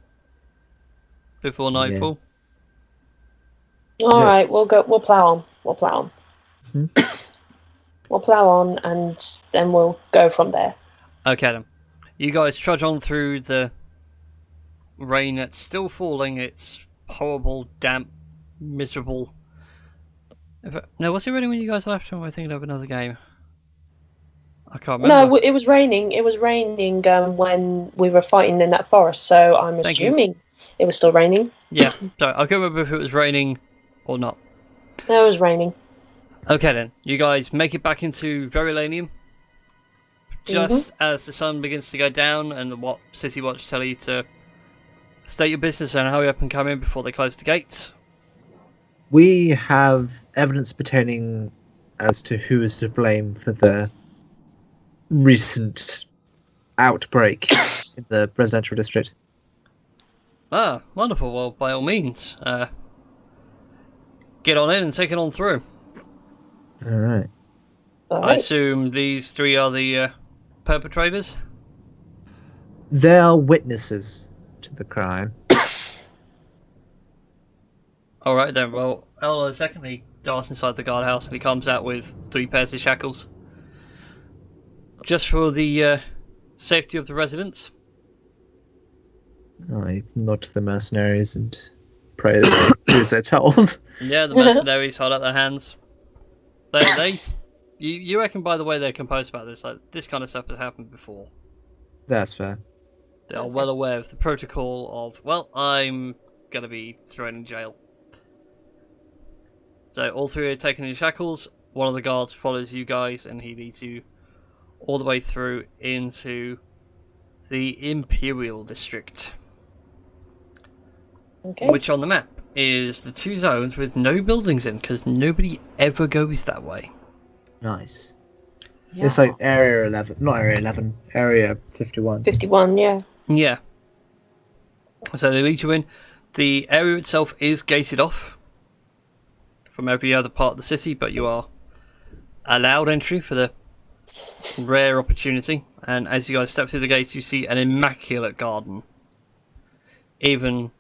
before nightfall. All right, we'll go. We'll plough on. We'll plough on. Mm-hmm. We'll plough on, and then we'll go from there. Okay then. You guys trudge on through the rain that's still falling. It's horrible, damp, miserable. No, was it raining when you guys left? Or am I thinking of another game? I can't remember. No, it was raining. It was raining when we were fighting in that forest. So I'm assuming it was still raining. Yeah, so I can't remember if it was raining or not. No, it was raining. Okay then, you guys make it back into Verilanium. Just as the sun begins to go down and the City Watch tell you to state your business and hurry up and come in before they close the gates. We have evidence pertaining as to who is to blame for the recent outbreak in the residential district. Ah, wonderful. Well, by all means, get on in and take it on through. Alright. I assume these three are the perpetrators? They are witnesses to the crime. Alright then, well, Ella secondly darts inside the guardhouse and he comes out with 3 pairs of shackles. Just for the safety of the residents. I nod to the mercenaries and pray that they do as they're told. Yeah, the mercenaries hold out their hands. You reckon by the way they're composed about this, like this kind of stuff has happened before. That's fair. They are well aware of the protocol of, well, I'm gonna be thrown in jail. So all 3 are taken in shackles. One of the guards follows you guys and he leads you all the way through into the Imperial District. Okay. Which on the map is the 2 zones with no buildings in, because nobody ever goes that way. Nice. Yeah. It's like Area 11, not Area 11, Area 51. 51, yeah. Yeah. So they lead you in. The area itself is gated off. from every other part of the city, but you are allowed entry for the rare opportunity. And as you guys step through the gates, you see an immaculate garden. Even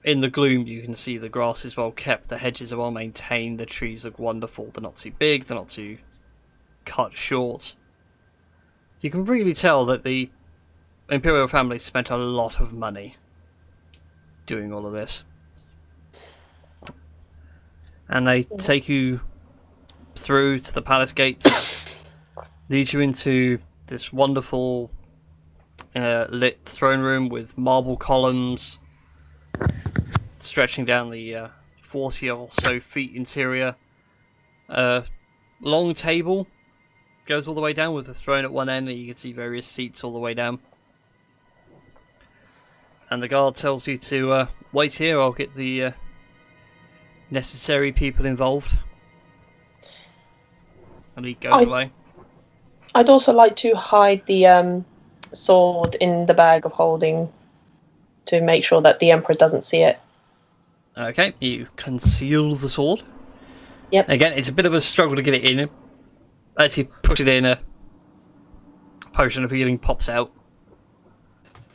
in the gloom, you can see the grass is well kept, the hedges are well maintained, the trees look wonderful. They're not too big, they're not too cut short. You can really tell that the Imperial family spent a lot of money doing all of this. And they take you through to the palace gates, lead you into this wonderful lit throne room with marble columns stretching down the 40 or so feet interior. Long table goes all the way down with the throne at one end, and you can see various seats all the way down. And the guard tells you to wait here. I'll get the necessary people involved. And he goes away. I'd also like to hide the sword in the bag of holding to make sure that the Emperor doesn't see it. Okay, you conceal the sword. Yep. Again, it's a bit of a struggle to get it in. As you push it in, a potion of healing pops out.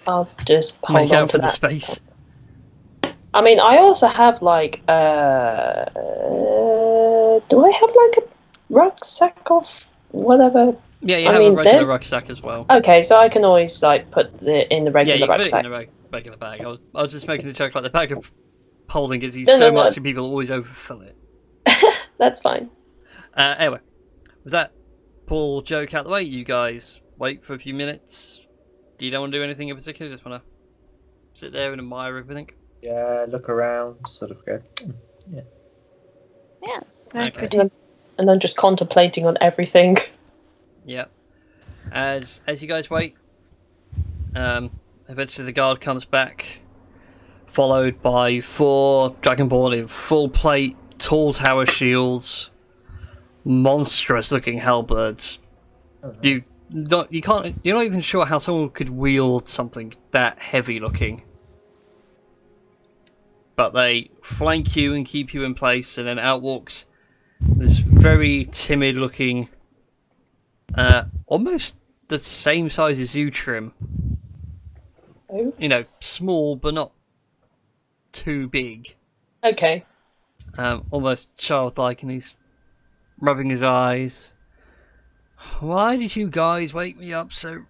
I'll just hold on to the that. space. I mean, I also have like do I have like a rucksack of whatever? Yeah, you have a regular rucksack as well. Okay, so I can always like put it in the regular rucksack. Put it in a regular bag. I was just making a joke, like the bag of holding gives you so much and people always overfill it. That's fine. Anyway, with that Paul joke out the way, you guys wait for a few minutes. You don't want to do anything in particular, just want to sit there and admire everything? Yeah, look around, sort of go. Yeah. Yeah, very Okay. pretty. And I'm just contemplating on everything. Yeah. As you guys wait, eventually the guard comes back, followed by 4 Dragonborn in full plate, tall tower shields, monstrous looking halberds. You're not even sure how someone could wield something that heavy looking. But they flank you and keep you in place, and then out walks this very timid looking, almost the same size as you, Trim. Oh. You know, small but not too big. Okay. Almost childlike, and he's rubbing his eyes. Why did you guys wake me up so...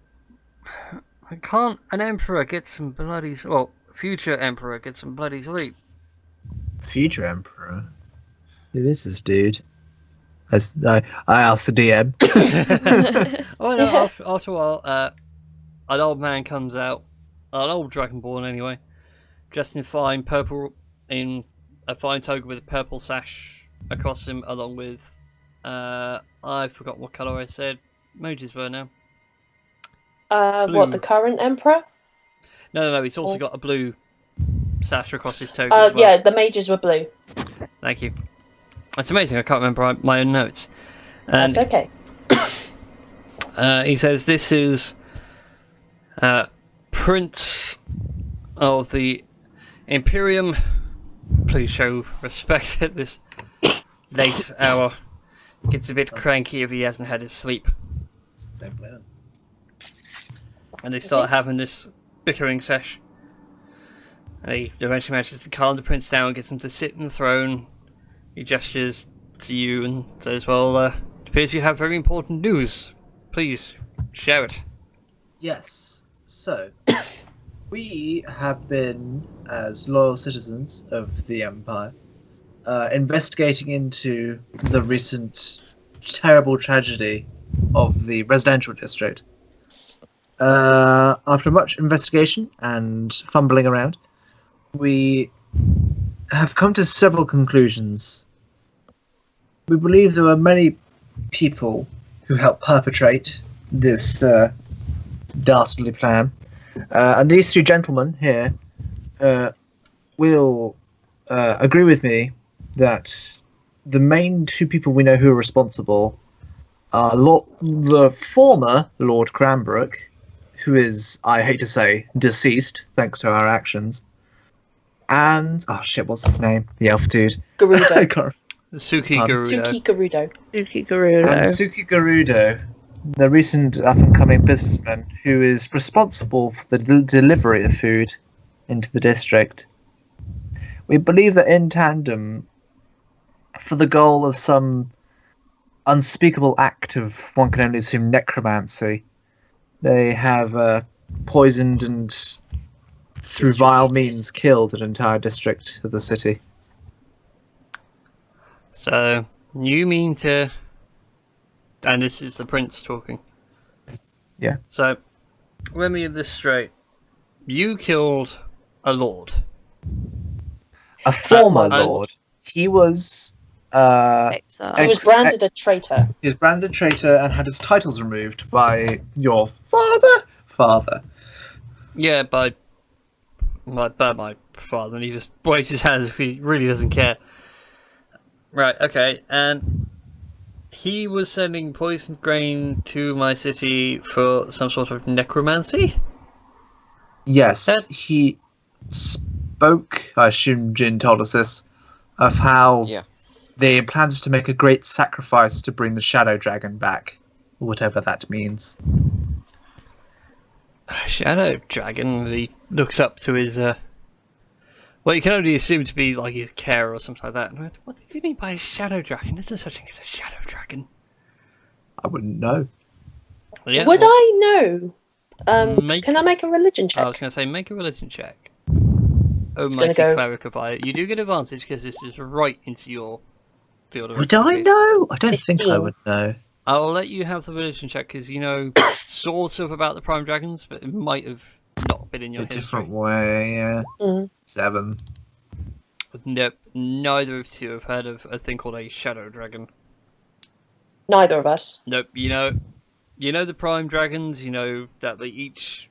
Can't an emperor get some bloody... Well, future emperor get some bloody sleep? Future emperor? Who is this dude? I asked the DM. Oh no, after a while, an old man comes out. An old Dragonborn anyway. Dressed in fine purple... In a fine toga with a purple sash across him, along with... I forgot what colour I said mages were now. What, the current Emperor? No, he's also got a blue sash across his toga as well. Yeah, the mages were blue. Thank you. It's amazing, I can't remember my own notes. And, That's okay. he says, this is Prince of the Imperium. Please show respect at this late hour. Gets a bit cranky if he hasn't had his sleep. And they start having this bickering sesh. And he eventually manages to calm the prince down, gets him to sit in the throne. He gestures to you and says, well, it appears you have very important news. Please, share it. Yes. So, we have been, as loyal citizens of the Empire, investigating into the recent terrible tragedy of the residential district. After much investigation and fumbling around, we have come to several conclusions. We believe there were many people who helped perpetrate this dastardly plan. And these 2 gentlemen here will agree with me that the main 2 people we know who are responsible are the former Lord Cranbrook, who is, I hate to say, deceased thanks to our actions, and oh shit, what's his name? The elf dude. Garuda. Suki Garuda. Suki Garudo. Suki Garudo. And Suki Garudo, the recent up-and-coming businessman who is responsible for the delivery of food into the district. We believe that in tandem, for the goal of some unspeakable act of, one can only assume, necromancy, they have poisoned and, through vile means, killed an entire district of the city. So, you mean to... And this is the prince talking. Yeah. So, let me get this straight. You killed a lord. A former I- lord. He was... He was branded a traitor. He was branded a traitor and had his titles removed by your father. Yeah, by my father, and he just waves his hands if he really doesn't care. Right, okay, and he was sending poisoned grain to my city for some sort of necromancy? Yes, he spoke, I assume Jin told us this, of how they planned to make a great sacrifice to bring the Shadow Dragon back, whatever that means. Shadow Dragon, he looks up to his, well, you can only assume to be like his carer or something like that. What do you mean by a Shadow Dragon? There's no such thing as a Shadow Dragon. I wouldn't know. Yeah, Would I know? Make- Can I make a religion check? I was going to say, make a religion check. gonna Mighty go- cleric of fire. You do get advantage because this is right into your field of Would I expertise. know? I don't think I 15. would know. I'll let you have the religion check because you know sort of about the Prime Dragons, but it might have not been in your A history. different way, yeah. Mm. 7. Nope, neither of you have heard of a thing called a Shadow Dragon. Neither of us. Nope, you know the Prime Dragons, you know that they each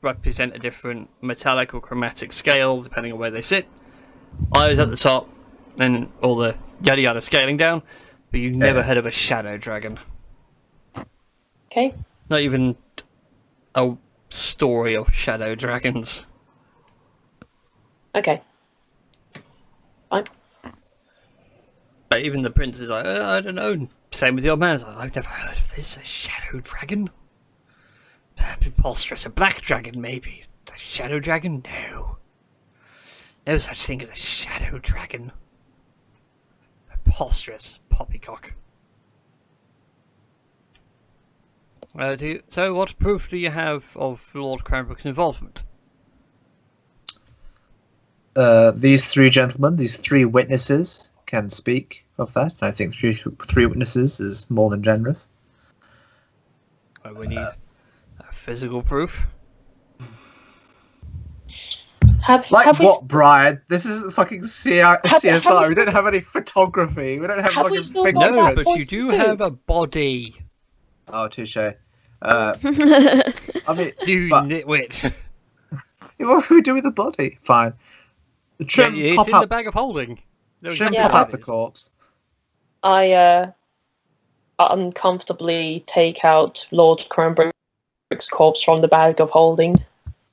represent a different metallic or chromatic scale depending on where they sit. Eyes at the top, and all the yada yada scaling down, but you've never heard of a Shadow Dragon. Okay. Not even a story of Shadow Dragons. Okay. Fine. But even the prince is like, I don't know. Same with the old man. He's like, I've never heard of this. A Shadow Dragon? Preposterous. A black dragon, maybe. A Shadow Dragon? No. No such thing as a Shadow Dragon. Preposterous. Poppycock. So what proof do you have of Lord Cranbrook's involvement? These three gentlemen, these three witnesses, can speak of that. I think three witnesses is more than generous. We need physical proof. Have Like we, what, Brian? This isn't fucking CSI. have we We don't have any photography. We don't have Have we fucking still got fingerprints. that No, but you points do of have food? a body. Oh, touche. I mean, You but- nitwit. what do we do with the body? Fine. The trim It's pop in up. the bag of holding. No, Trim exactly Yeah. pop what up it the is. corpse. I uncomfortably take out Lord Cranbrook's corpse from the bag of holding.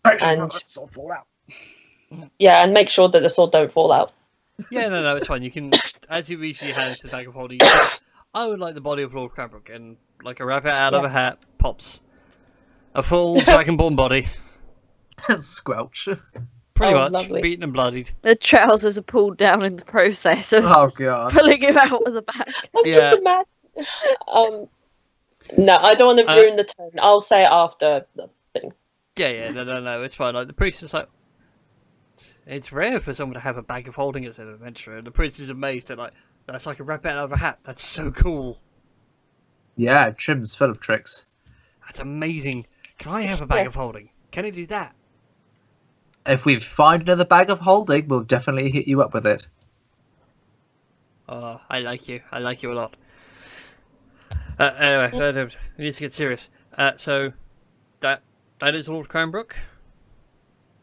And- let the sword fall out. Yeah, and make sure that the sword don't fall out. Yeah, no, it's fine. You can, as you reach your hand to the bag of holding, you say, I would like the body of Lord Cranbrook, and like a rabbit out of a hat pops a full dragonborn body, Squelch. pretty Oh, much lovely. beaten and bloodied. The trousers are pulled down in the process of Oh god. pulling him out of the bag. I'm Yeah. just imagine. No, I don't want to ruin the tone. I'll say it after the thing. Yeah, no, it's fine. Like the priest is like, it's rare for someone to have a bag of holding as an adventurer, and the priest is amazed. They're like, that's like a rabbit out of a hat. That's so cool. Yeah, Trim's full of tricks. That's amazing. Can I have a bag Yeah. of holding? Can I do that? If we find another bag of holding, we'll definitely hit you up with it. Oh, I like you. I like you a lot. Anyway, we need to get serious. So, that is Lord Cranbrook?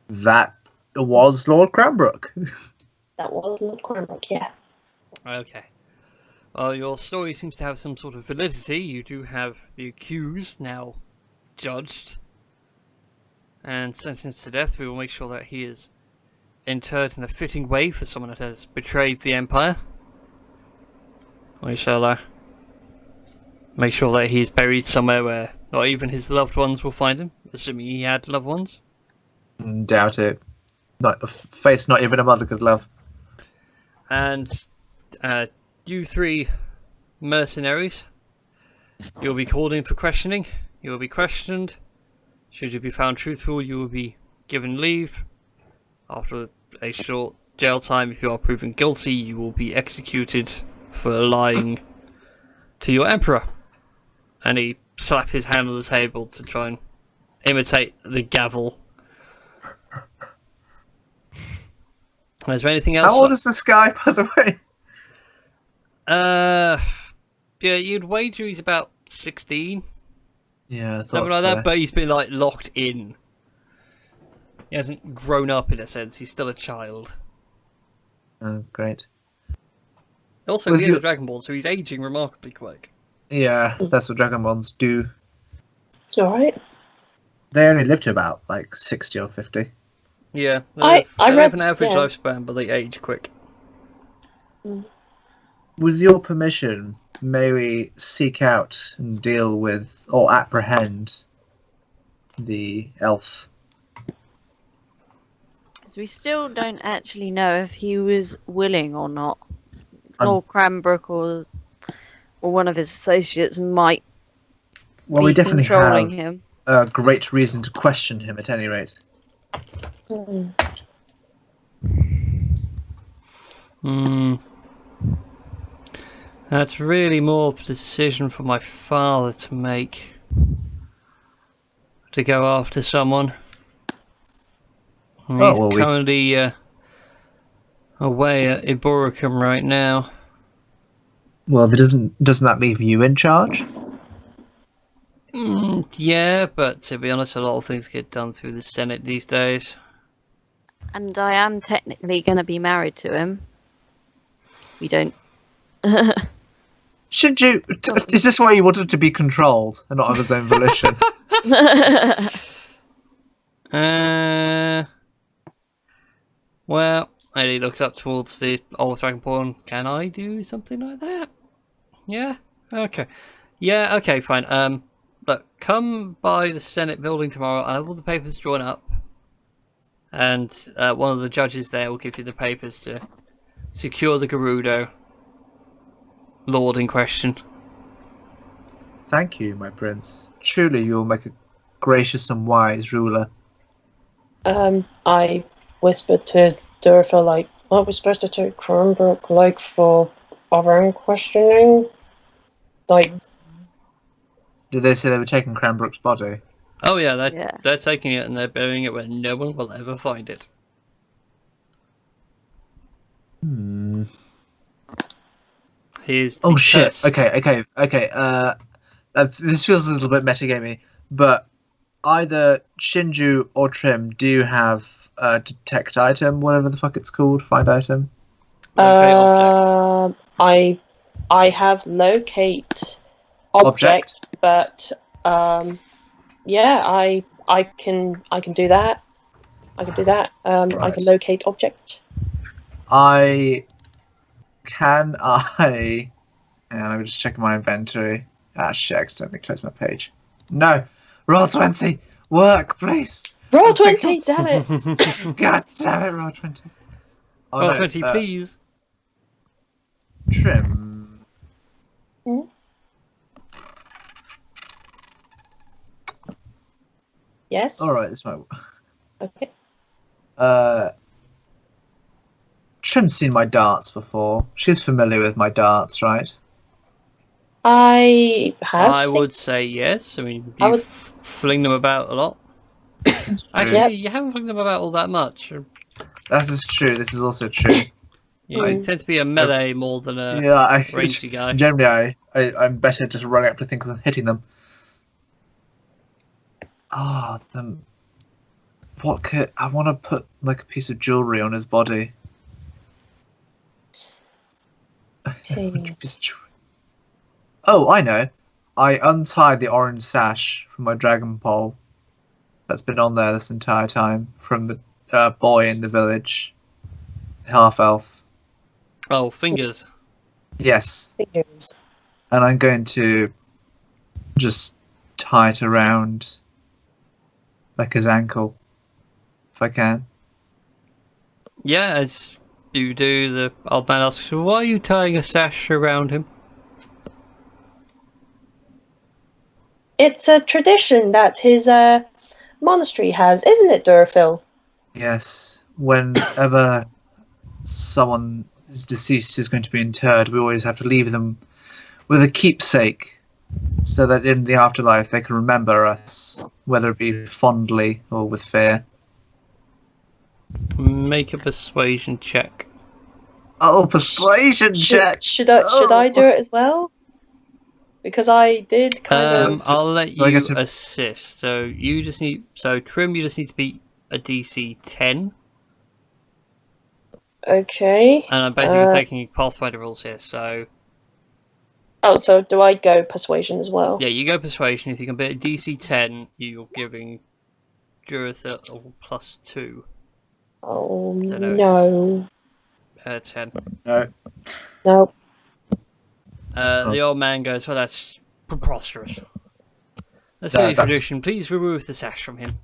That was Lord Cranbrook. That was Lord Cranbrook, yeah. Okay. Well, your story seems to have some sort of validity. You do have the accused now judged and sentenced to death. We will make sure that he is interred in a fitting way for someone that has betrayed the Empire. We shall make sure that he is buried somewhere where not even his loved ones will find him, assuming he had loved ones. Doubt it. Not a face not even a mother could love. And you three mercenaries, you'll be called in for questioning. You will be questioned. Should you be found truthful, you will be given leave. After a short jail time, if you are proven guilty, you will be executed for lying to your emperor. And he slapped his hand on the table to try and imitate the gavel. Is there anything else? How old is this guy, by the way? Yeah, you'd wager he's about 16. Yeah, I thought Something like so. that, but he's been like locked in. He hasn't grown up in a sense, he's still a child. Oh, great. Also, With he is your- a Dragonborn, so he's aging remarkably quick. Yeah, that's what Dragonborns do. Alright. They only live to about like 60 or 50. Yeah, I they read- have an average yeah. lifespan, but they age quick. With your permission, may we seek out and deal with or apprehend the elf? Because we still don't actually know if he was willing or not. I'm- Lord Cranbrook or one of his associates might Well, be we definitely controlling have him. a great reason to question him at any rate. Mm. That's really more of a decision for my father to make. To go after someone. He's well, we- currently away at Iboricum right now. Well, doesn't that leave you in charge? Yeah, but to be honest, a lot of things get done through the Senate these days. And I am technically going to be married to him. We don't. Should you? Is this why you wanted to be controlled and not of his own volition? Well, and he looks up towards the old Dragonborn. Can I do something like that? Yeah? Okay. Yeah, okay, fine. Look, come by the Senate building tomorrow. I have all the papers drawn up. And one of the judges there will give you the papers to secure the Gerudo lord in question. Thank you, my prince. Truly, you will make a gracious and wise ruler. I whispered to Durfa, like, aren't we supposed to take Cranbrook, like, for our own questioning? Like, Did they say they were taking Cranbrook's body? Oh yeah, Yeah. they're taking it and they're burying it where no one will ever find it. Hmm. Here's Oh the shit! test. Okay. This feels a little bit metagamey, but either Shinju or Trim do have a detect item, whatever the fuck it's called, find item. Okay, object. I have locate object, but yeah, I can do that. I can do that. I Right. can locate object. Hang on, I'm just checking my inventory. Ah shit, I accidentally closed my page. No! Roll 20! Work, please! Roll Oh, thank 20, God. damn it! God damn it, roll 20. Oh, Roll no, 20, please. Trim. Yes. Alright, this might. Okay. Trim's seen my darts before. She's familiar with my darts, right? I have. I seen- would say yes. I mean, I you would- fling them about a lot. Actually, Yep. you haven't flung them about all that much. That is true. This is also true. You Mm. tend to be a melee more than a Yeah, rangey guy. generally, I'm better just running up to things and hitting them. Ah, what could I want to put like a piece of jewelry on his body? Okay. Which piece of jewelry? Oh, I know. I untied the orange sash from my dragon pole. That's been on there this entire time from the boy in the village, half elf. Oh, fingers. Yes. Fingers. And I'm going to just tie it around like his ankle, if I can. Yeah, as you do, the old man asks, why are you tying a sash around him? It's a tradition that his monastery has, isn't it, Durafil? Yes. Whenever someone is deceased is going to be interred, we always have to leave them with a keepsake so that in the afterlife they can remember us, whether it be fondly or with fear. Make a persuasion check. Oh, persuasion check! Should I do it as well? Because I did kind of. I'll let Do I you get to- assist. So you just need. So Trim, you just need to beat a DC 10, Okay. and I'm basically taking Pathfinder rules here. So Oh, so do I go persuasion as well? yeah, you go persuasion. If you can beat a DC 10, you're giving Durethil +2. Oh So no. 10. No. No. The old man goes, well, that's preposterous. That's No, a that's- tradition. Please remove the sash from him.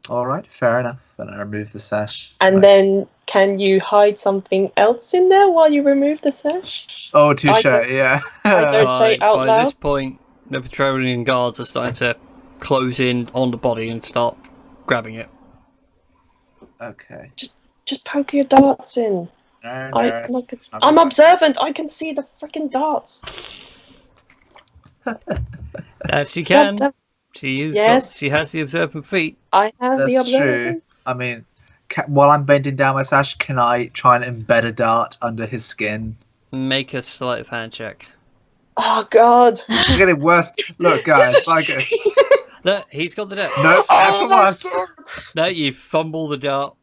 Alright, fair enough. Then I remove the sash. And Right. then can you hide something else in there while you remove the sash? Oh, touche, I don't- yeah. I don't say out by loud. this point, the Petroleum guards are starting to close in on the body and start grabbing it. Okay. Just poke your darts in. No, I'm not observant. I can see the freaking darts. As she can. God damn- She has the observant feet. I have the That's true. observant. I mean, while I'm bending down my sash, can I try and embed a dart under his skin? Make a sleight of hand check. Oh God. It's getting worse. Look, guys, like it. No, he's got the dart. Nope, Oh my that's the one. No, you fumble the dart.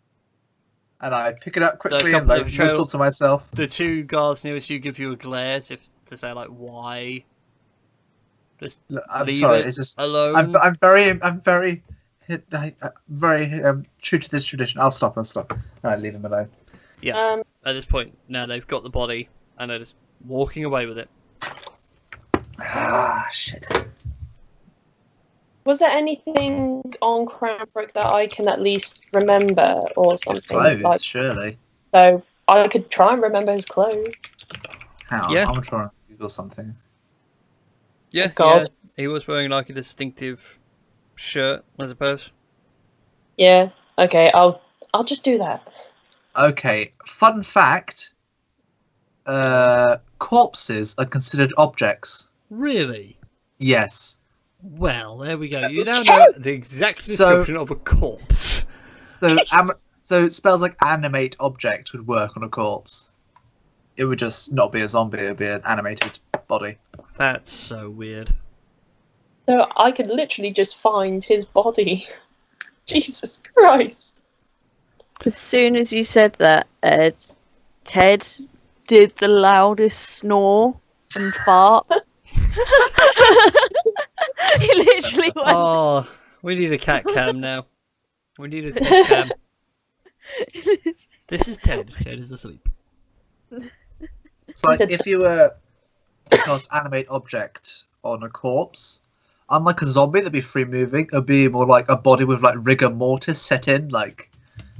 And I pick it up quickly The and like couple of whistle to myself. The two guards nearest you give you a glare as if to say, like, why? Just Look, I'm leave sorry. it It's just alone. I'm very true to this tradition. I'll stop. No, leave him alone. Yeah. At this point, now they've got the body and they're just walking away with it. Ah, shit. Was there anything on Cranbrook that I can at least remember or His something? clothes, Like, surely. so I could try and remember his clothes. Hang on, Yeah. I'm trying to Google something. Yeah, God. yeah. He was wearing like a distinctive shirt, I suppose. Yeah. Okay. I'll just do that. Okay, fun fact. Corpses are considered objects. Really? Yes. Well, there we go. You now know the exact description of a corpse. So spells like animate object would work on a corpse. It would just not be a zombie, it would be an animated body. That's so weird. So I could literally just find his body. Jesus Christ. As soon as you said that, Ed, Ted did the loudest snore and fart. He literally went. Oh, we need a cat cam now. We need a Ted cam. This is Ted. Ted is asleep. It's like if you were to cast animate object on a corpse, unlike a zombie that'd be free moving, it'd be more like a body with like rigor mortis set in, like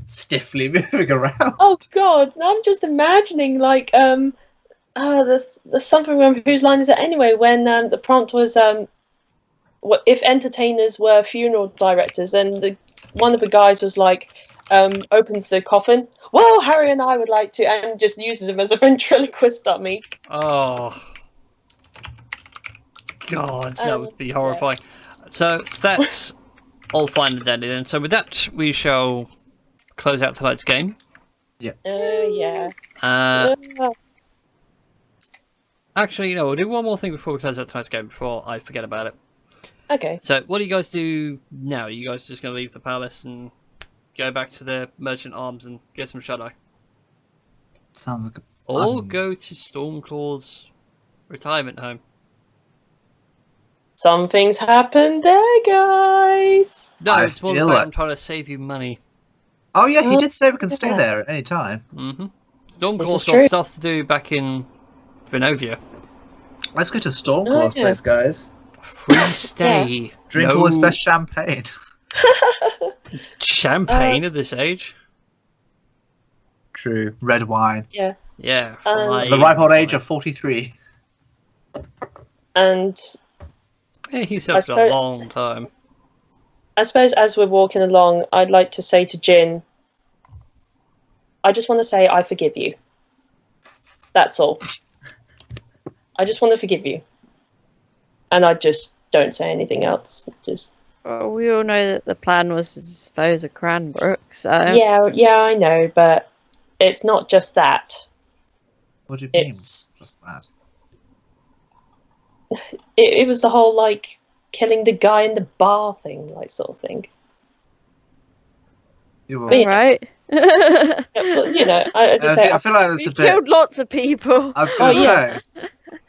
stiffly moving around. Oh God. Now I'm just imagining like the something from Whose Line Is It Anyway? When the prompt was what if entertainers were funeral directors, and one of the guys was like opens the coffin. Well, Harry and I would like to, and just uses him as a ventriloquist dummy. Oh. God, that would be horrifying. So that's all fine and dandy then. So with that, we shall close out tonight's game. Yeah. Actually, you know, we'll do one more thing before we close out tonight's game, before I forget about it. Okay. So, what do you guys do now? Are you guys just going to leave the palace and go back to the Merchant Arms and get some shut-eye? Sounds like a Or go to Stormclaw's retirement home? Something's happened there, guys. No, I it's more feel the fact like- I'm trying to save you money. Oh yeah, he Oh, did say we can stay yeah. there at any time. Mm-hmm. This Stormclaw's is got true. stuff to do back in Vinovia. Let's go to Storm Oh, Cosplays, guys. Free stay. Drink all this best champagne. Champagne at this age. True. Red wine. Yeah. Yeah. At the ripe old age of 43. And yeah, he's up for a long time. I suppose as we're walking along, I'd like to say to Jin, I just want to say I forgive you. That's all. I just want to forgive you. And I just don't say anything else. Just. Well, we all know that the plan was to dispose of Cranbrook, so... Yeah, I know, but it's not just that. What do you mean? It's just that. It was the whole, like, killing the guy in the bar thing, like, sort of thing. You All right. Yeah, but, you know, I just say... I feel like that's We a bit... killed lots of people. I was going to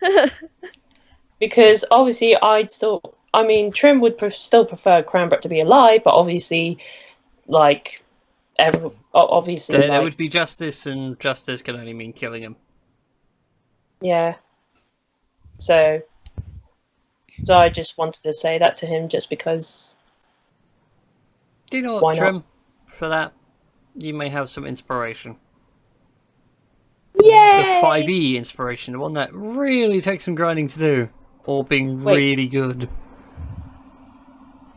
say... Because, obviously, Trim would still prefer Cranbrook to be alive, but obviously, like... obviously, There would be justice, and justice can only mean killing him. Yeah. So I just wanted to say that to him just because... Do you know Why what, Trim? For that, you may have some inspiration. Yay! The 5e inspiration, the one that really takes some grinding to do. Or being really good.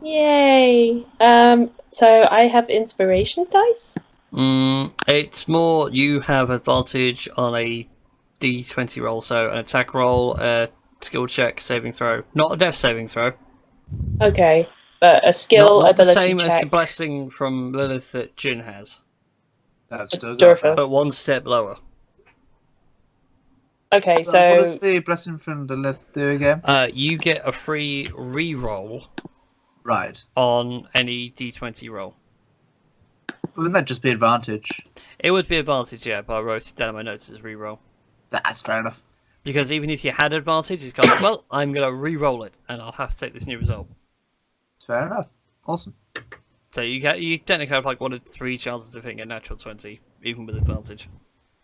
Yay! So I have inspiration dice? It's more you have advantage on a d20 roll, so an attack roll, a skill check, saving throw. Not a death saving throw. Okay, but a skill not ability the same check. as the blessing from Lilith that Jin has. That's still Durfa. good. But one step lower. Okay, What so... does the blessing from the Lilith do again? You get a free re-roll Right. on any d20 roll. Wouldn't that just be advantage? It would be advantage, yeah, but I wrote it down in my notes as re-roll. That's fair enough. Because even if you had advantage, it's kind of, well, I'm going to re-roll it, and I'll have to take this new result. Fair enough. Awesome. So you technically have like 1 in 3 chances of hitting a natural 20, even with advantage.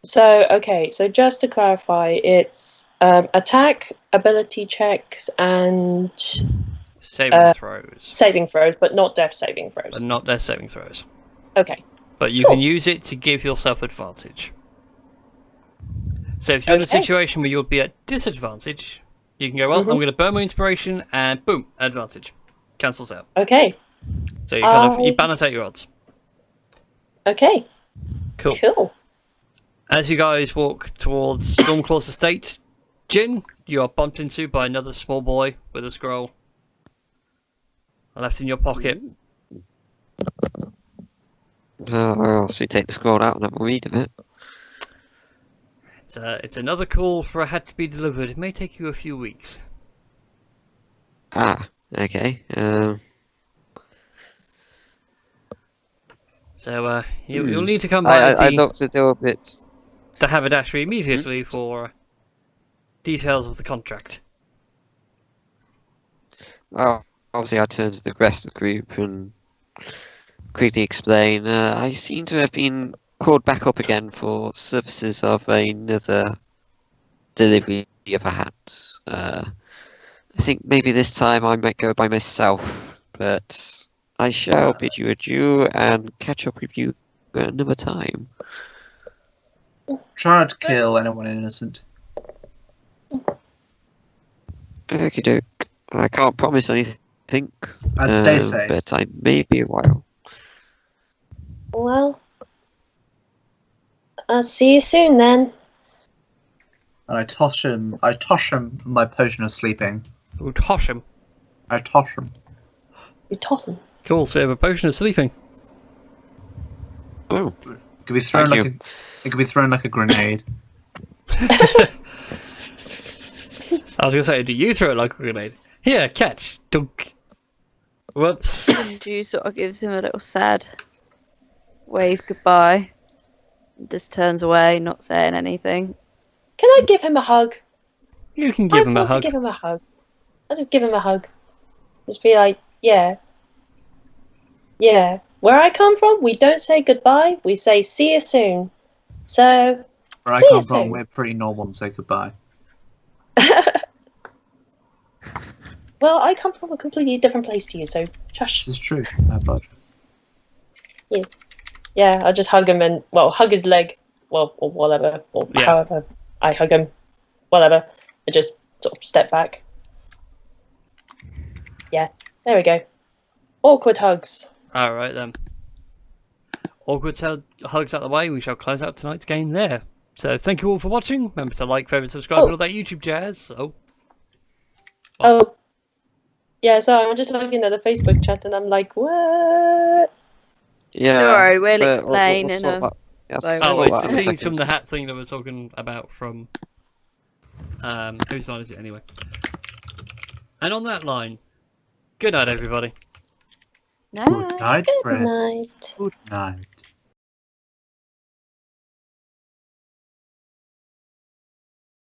So, okay, so just to clarify, it's attack, ability checks, and... Saving throws. Saving throws, but not death saving throws. But not death saving throws. Okay. But you can use it to give yourself advantage. So if you're in a situation where you'll be at disadvantage, you can go, well, I'm going to burn my inspiration, and boom, advantage. Cancels out. Okay. So you kind of you balance out your odds. Okay. Cool. Cool. As you guys walk towards Stormclaw's estate, Jin, you are bumped into by another small boy with a scroll. Left in your pocket. I'll also take the scroll out and have a read of it. It's another call for a hat to be delivered. It may take you a few weeks. Ah, okay. So you'll need to come back I'd like to do a bit. The haberdashery immediately for details of the contract. Well, obviously I turn to the rest of the group and quickly explain. I seem to have been called back up again for services of another delivery of a hat. I think maybe this time I might go by myself, but I shall bid you adieu and catch up with you another time. Try not to kill anyone innocent. Okie doke. I can't promise anything. I'd stay safe. But I may be a while. Well, I'll see you soon then. And I toss him my potion of sleeping. Ooh, toss him. I toss him. You toss him. Cool, so you have a potion of sleeping. Oh, It could be thrown Thank like it could be thrown like a grenade. I was going to say, do you throw it like a grenade? Here, catch. Dunk. Whoops. SteamedChu sort of gives him a little sad wave goodbye. Just turns away, not saying anything. Can I give him a hug? You can give him a I want hug. to give him a hug. I'll just give him a hug. Just be like, yeah. Yeah. Where I come from, we don't say goodbye, we say see you soon. So, Where I see come you from, soon. we're pretty normal and say goodbye. Well, I come from a completely different place to you, so shush. This is true. I apologize. Yes. Yeah, I'll just hug him and, well, hug his leg. Well, or whatever. Or Yeah. however I hug him. Whatever. I just sort of step back. Yeah, there we go. Awkward hugs. Alright then. Awkward hugs out the way, we shall close out tonight's game there. So thank you all for watching. Remember to like, favourite, subscribe, and all that YouTube jazz. Oh. Yeah, so I'm just looking at the Facebook chat and I'm like, what? Yeah. Don't worry, we'll but explain we'll in sort a that- yeah, moment. Oh, sort it's that the in a scenes second. from the hat thing that we're talking about from... whose line is it anyway? And on that line, good night everybody. No. Good night, Good friend. night. Good night.